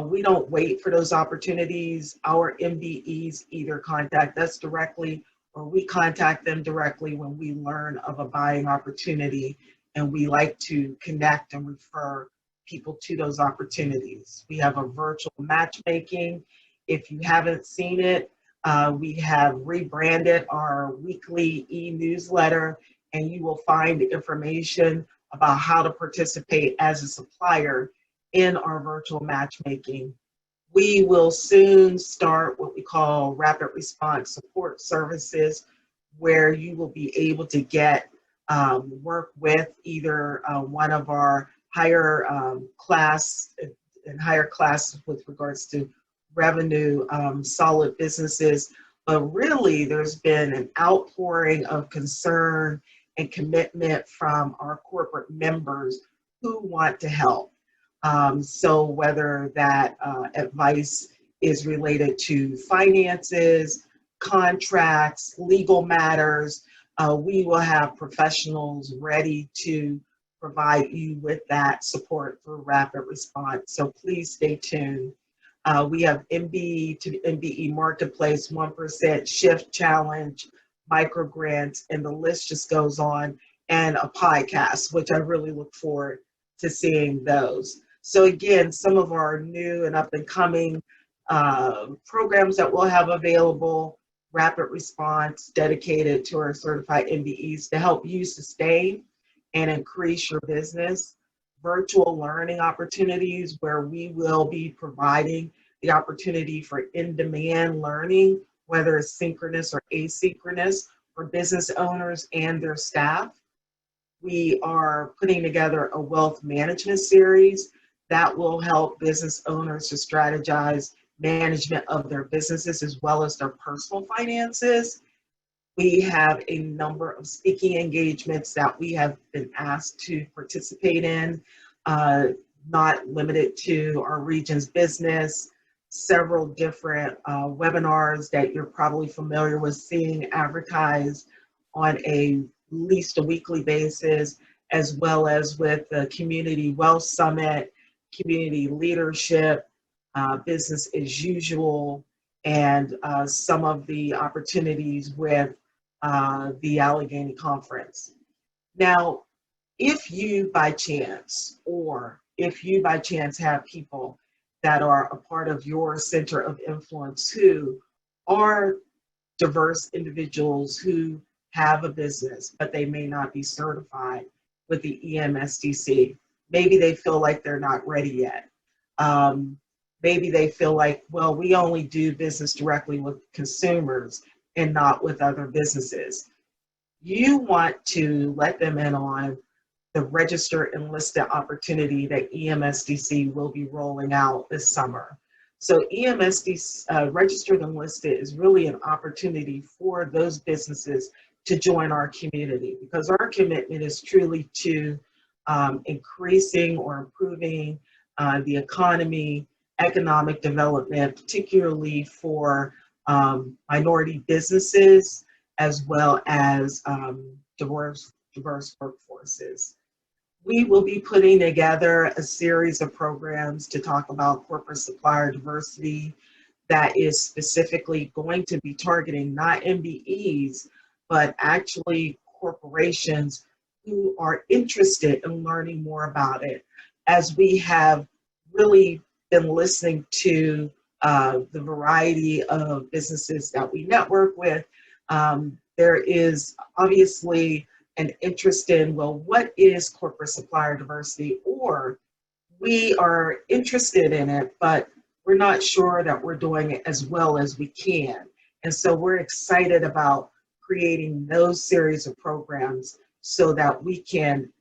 We don't wait for those opportunities. Our MBEs either contact us directly or we contact them directly when we learn of a buying opportunity, and we like to connect and refer people to those opportunities. We have a virtual matchmaking. If you haven't seen it, we have rebranded our weekly e-newsletter, and you will find information about how to participate as a supplier in our virtual matchmaking. We will soon start what we call rapid response support services, where you will be able to get work with either one of our higher class and higher classes with regards to revenue, solid businesses. But really, there's been an outpouring of concern and commitment from our corporate members who want to help. So whether that advice is related to finances, contracts, legal matters, we will have professionals ready to provide you with that support for rapid response. So please stay tuned. We have MBE to MBE Marketplace, 1% Shift Challenge, micro grants, and the list just goes on, and a podcast, which I really look forward to seeing those. So again, some of our new and up and coming programs that we'll have available: rapid response dedicated to our certified MBEs to help you sustain and increase your business; virtual learning opportunities where we will be providing the opportunity for in-demand learning, whether it's synchronous or asynchronous, for business owners and their staff. We are putting together a wealth management series that will help business owners to strategize management of their businesses as well as their personal finances. We have a number of speaking engagements that we have been asked to participate in, not limited to our region's business, several different webinars that you're probably familiar with seeing advertised on at least a weekly basis, as well as with the Community Wealth Summit, Community Leadership, Business as Usual, and some of the opportunities with the Allegheny Conference. Now, if you by chance have people that are a part of your center of influence who are diverse individuals who have a business, but they may not be certified with the EMSDC, maybe they feel like they're not ready yet. maybe they feel like, well, we only do business directly with consumers and not with other businesses. You want to let them in on the registered and listed opportunity that EMSDC will be rolling out this summer. So EMSDC registered and listed is really an opportunity for those businesses to join our community, because our commitment is truly to increasing or improving the economy, economic development, particularly for minority businesses, as well as diverse workforces. We will be putting together a series of programs to talk about corporate supplier diversity that is specifically going to be targeting not MBEs, but actually corporations who are interested in learning more about it. As we have really been listening to the variety of businesses that we network with, there is obviously an interest in, well, what is corporate supplier diversity? Or we are interested in it, but we're not sure that we're doing it as well as we can. And so we're excited about creating those series of programs so that we can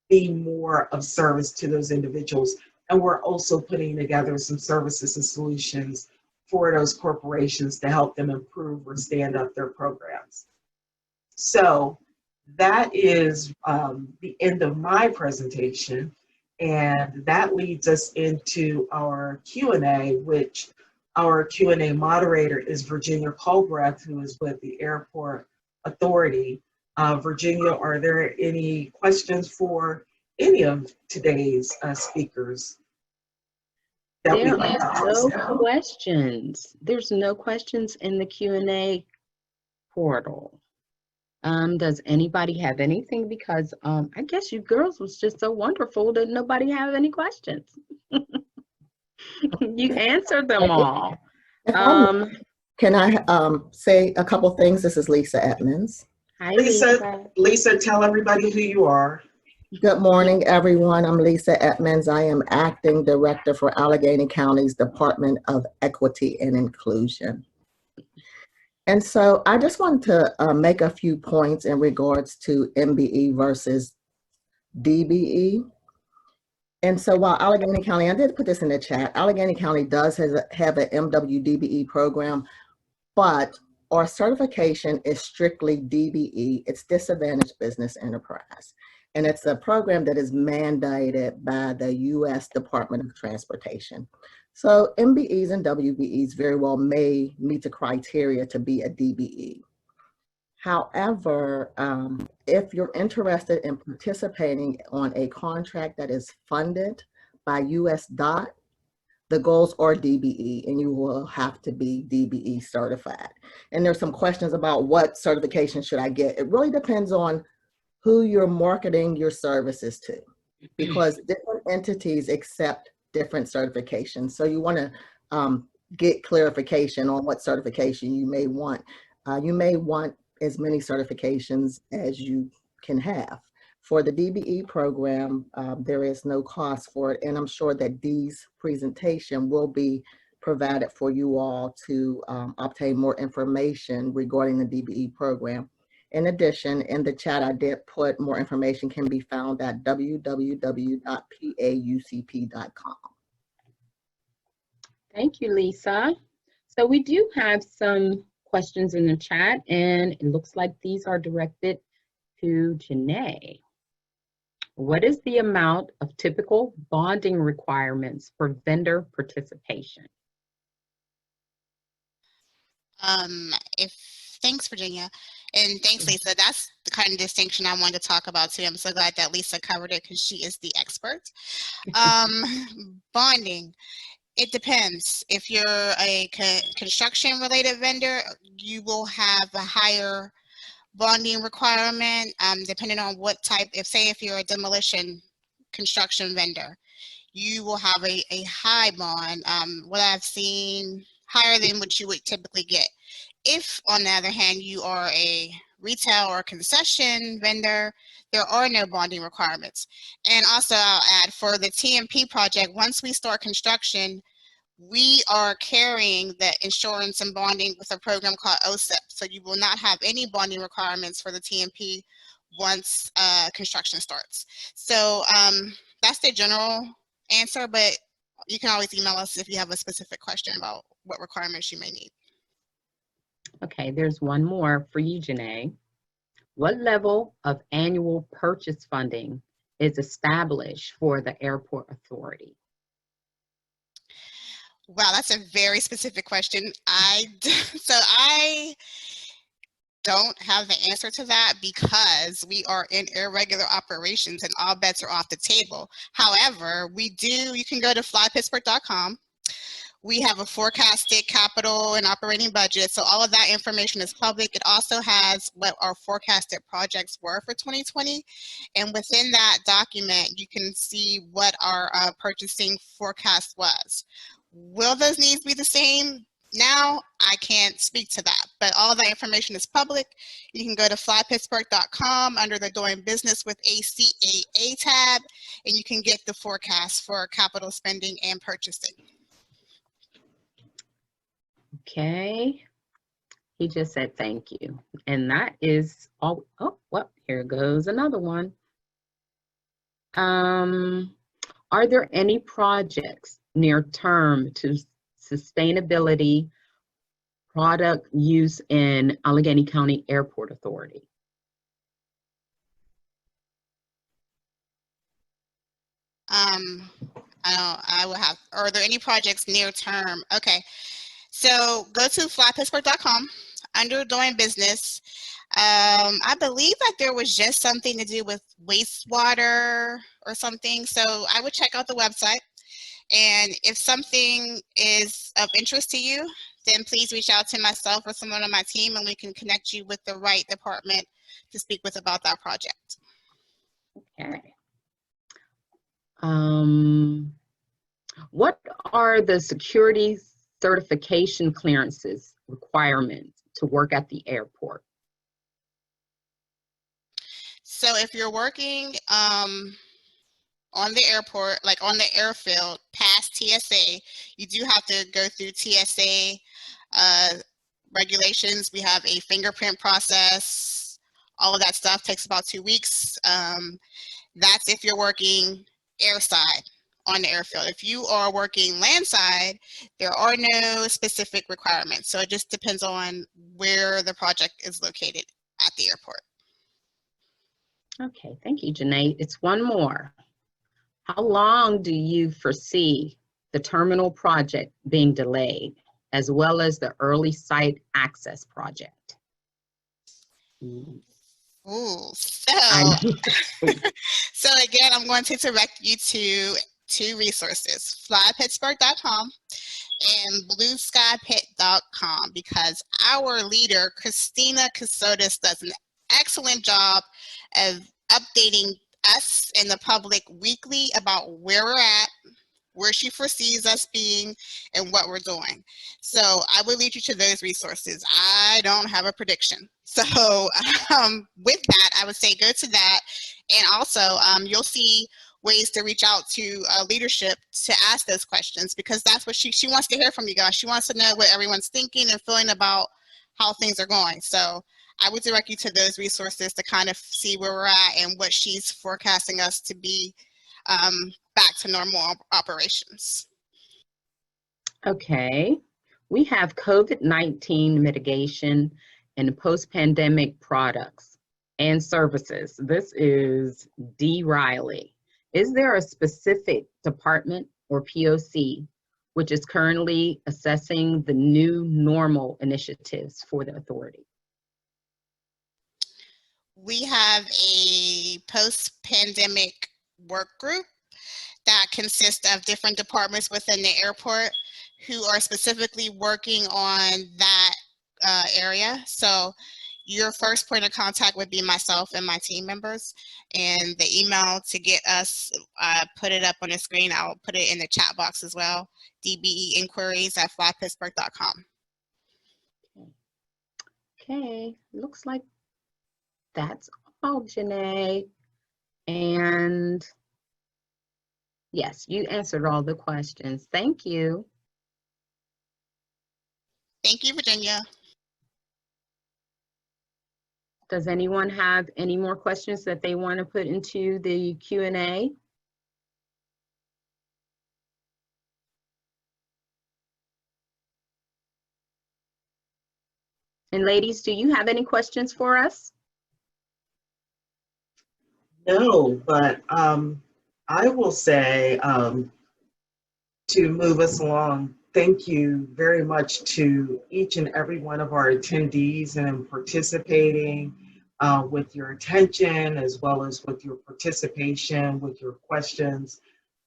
be more of service to those individuals. And we're also putting together some services and solutions for those corporations to help them improve or stand up their programs. So that is the end of my presentation, and that leads us into our Q&A, which our Q&A moderator is Virginia Culbreath, who is with the Airport Authority. Virginia, are there any questions for any of today's speakers? There are no questions. There's no questions in the Q&A portal. Does anybody have anything? Because I guess you girls was just so wonderful that nobody have any questions. You answered them all. Can I say a couple things? This is Lisa Edmonds. Hi, Lisa. Lisa, tell everybody who you are. Good morning, everyone. I'm Lisa Edmonds. I am Acting Director for Allegheny County's Department of Equity and Inclusion. And so I just want to make a few points in regards to MBE versus DBE. And so while Allegheny County, I did put this in the chat, Allegheny County does have an MWDBE program, but our certification is strictly DBE. It's Disadvantaged Business Enterprise. And it's a program that is mandated by the U.S. Department of Transportation. So MBEs and WBEs very well may meet the criteria to be a DBE. However, if you're interested in participating on a contract that is funded by US DOT, the goals are DBE, and you will have to be DBE certified. And there's some questions about what certification should I get. It really depends on who you're marketing your services to, because different entities accept different certifications. So you want to get clarification on what certification you may want. You may want as many certifications as you can have. For the DBE program, there is no cost for it, and I'm sure that Dee's presentation will be provided for you all to obtain more information regarding the DBE program. In addition, in the chat, I did put more information can be found at www.paucp.com. Thank you, Lisa. So we do have some questions in the chat, and it looks like these are directed to Jeneé. What is the amount of typical bonding requirements for vendor participation? Thanks, Virginia, and thanks, Lisa. That's the kind of distinction I wanted to talk about too. I'm so glad that Lisa covered it because she is the expert. Bonding, it depends. If you're a construction-related vendor, you will have a higher bonding requirement, depending on what type. If you're a demolition construction vendor, you will have a high bond. What I've seen, higher than what you would typically get. If, on the other hand, you are a retail or concession vendor, there are no bonding requirements. And also I'll add, for the TMP project, once we start construction, we are carrying the insurance and bonding with a program called OSIP. So you will not have any bonding requirements for the TMP once construction starts. So that's the general answer, but you can always email us if you have a specific question about what requirements you may need. Okay, there's one more for you, Jeneé. What level of annual purchase funding is established for the airport authority? Wow, that's a very specific question. I don't have the answer to that because we are in irregular operations and all bets are off the table. However, you can go to flypittsburgh.com. We have a forecasted capital and operating budget, so all of that information is public. It also has what our forecasted projects were for 2020, and within that document, you can see what our purchasing forecast was. Will those needs be the same now? I can't speak to that, but all that information is public. You can go to flypittsburgh.com under the Doing Business with ACAA tab, and you can get the forecast for capital spending and purchasing. Okay, he just said thank you. And that is all. Oh, well, here goes another one. Are there any projects near term to sustainability product use in Allegheny County Airport Authority? I will have, are there any projects near term? Okay, so go to flypittsburgh.com under Doing Business. I believe that there was just something to do with wastewater or something, so I would check out the website. And if something is of interest to you, then please reach out to myself or someone on my team and we can connect you with the right department to speak with about that project. Okay. What are the security certification clearances requirements to work at the airport? So if you're working on the airport, like on the airfield, past TSA, you do have to go through TSA regulations. We have a fingerprint process. All of that stuff takes about 2 weeks. That's if you're working airside on the airfield. If you are working landside, there are no specific requirements. So it just depends on where the project is located at the airport. Okay, thank you, Jeneé. It's one more. How long do you foresee the terminal project being delayed, as well as the early site access project? Ooh, so again, I'm going to direct you to 2 resources, flypittsburgh.com and blueskypit.com, because our leader, Tricina, does an excellent job of updating us and the public weekly about where we're at, where she foresees us being, and what we're doing. So I will lead you to those resources. I don't have a prediction. So with that, I would say go to that. And also you'll see ways to reach out to leadership to ask those questions, because that's what she wants to hear from you guys. She wants to know what everyone's thinking and feeling about how things are going. So I would direct you to those resources to kind of see where we're at and what she's forecasting us to be back to normal operations. Okay, we have COVID-19 mitigation and post-pandemic products and services. This is D. Riley. Is there a specific department or POC which is currently assessing the new normal initiatives for the authority? We have a post-pandemic work group that consists of different departments within the airport who are specifically working on that area. So your first point of contact would be myself and my team members, and the email to get us, put it up on the screen. I'll put it in the chat box as well, dbeinquiries@flypittsburgh.com. Okay, looks like that's all, Jeneé. And yes, you answered all the questions. Thank you. Thank you, Virginia. Does anyone have any more questions that they want to put into the Q&A? And ladies, do you have any questions for us? No, but I will say to move us along, thank you very much to each and every one of our attendees and participating with your attention as well as with your participation, with your questions.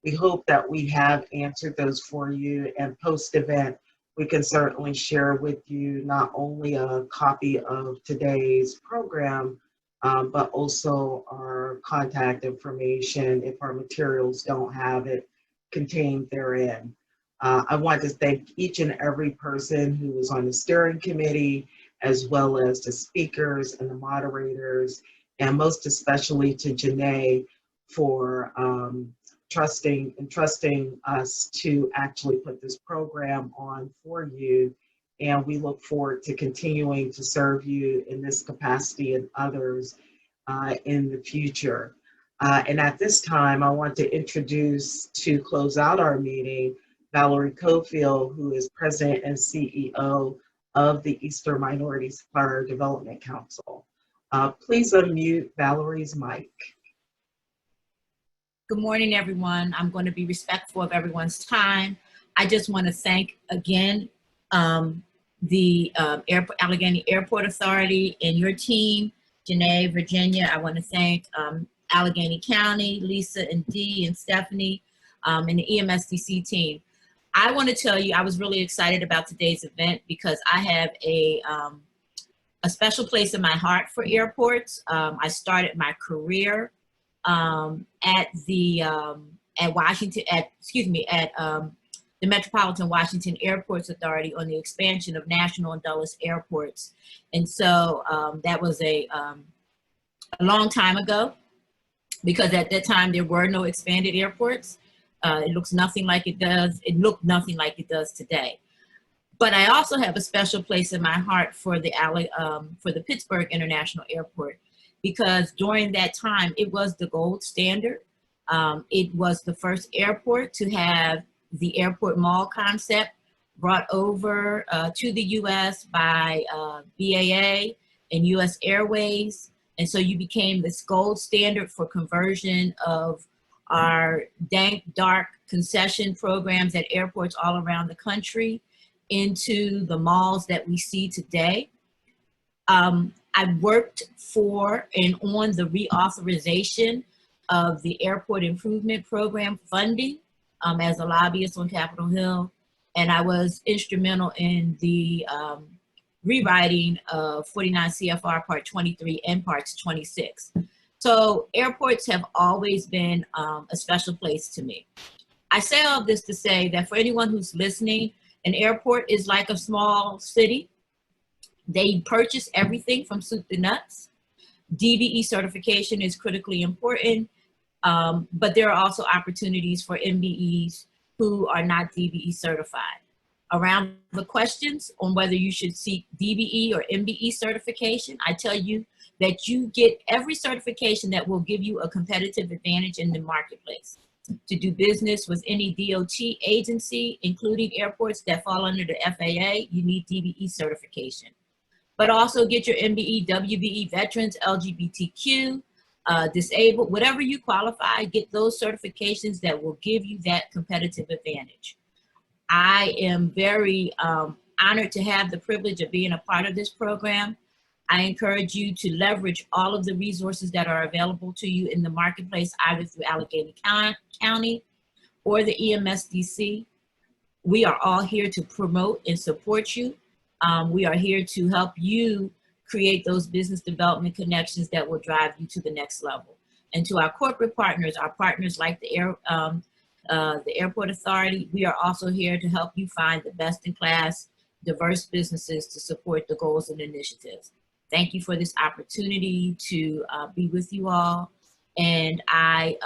We hope that we have answered those for you, and post-event, we can certainly share with you not only a copy of today's program, but also our contact information if our materials don't have it contained therein. I want to thank each and every person who was on the steering committee, as well as the speakers and the moderators, and most especially to Jeneé for trusting us to actually put this program on for you. And we look forward to continuing to serve you in this capacity and others in the future. And at this time, I want to introduce, to close out our meeting, Valarie Cofield, who is President and CEO of the Eastern Minority Supplier Development Council. Please unmute Valarie's mic. Good morning, everyone. I'm going to be respectful of everyone's time. I just want to thank again the Allegheny Airport Authority and your team, Jeneé, Virginia. I want to thank Allegheny County, Lisa and Dee and Stephanie, and the EMSDC team. I want to tell you, I was really excited about today's event because I have a special place in my heart for airports. I started my career at the Metropolitan Washington Airports Authority on the expansion of National and Dulles airports, and so that was a long time ago, because at that time there were no expanded airports. It looks nothing like it does. It looked nothing like it does today. But I also have a special place in my heart for the Pittsburgh International Airport, because during that time, it was the gold standard. It was the first airport to have the airport mall concept brought over to the US by BAA and US Airways. And so you became this gold standard for conversion of our dank, dark concession programs at airports all around the country into the malls that we see today. I worked for and on the reauthorization of the Airport Improvement Program funding as a lobbyist on Capitol Hill, and I was instrumental in the rewriting of 49 CFR Part 23 and Parts 26. So airports have always been a special place to me. I say all this to say that for anyone who's listening, an airport is like a small city. They purchase everything from soup to nuts. DBE certification is critically important, but there are also opportunities for MBEs who are not DBE certified. Around the questions on whether you should seek DBE or MBE certification, I tell you that you get every certification that will give you a competitive advantage in the marketplace. To do business with any DOT agency, including airports that fall under the FAA, you need DBE certification. But also get your MBE, WBE, veterans, LGBTQ, disabled, whatever you qualify, get those certifications that will give you that competitive advantage. I am very honored to have the privilege of being a part of this program. I encourage you to leverage all of the resources that are available to you in the marketplace, either through Allegheny County or the EMSDC. We are all here to promote and support you. We are here to help you create those business development connections that will drive you to the next level. And to our corporate partners, our partners like the Airport Authority, we are also here to help you find the best in class, diverse businesses to support the goals and initiatives. Thank you for this opportunity to be with you all. And I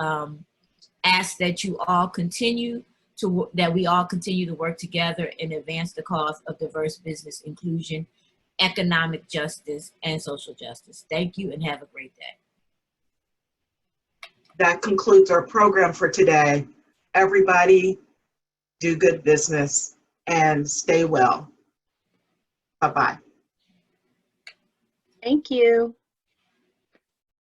ask that you all we all continue to work together and advance the cause of diverse business inclusion, economic justice, and social justice. Thank you and have a great day. That concludes our program for today. Everybody, do good business and stay well. Bye-bye. Thank you.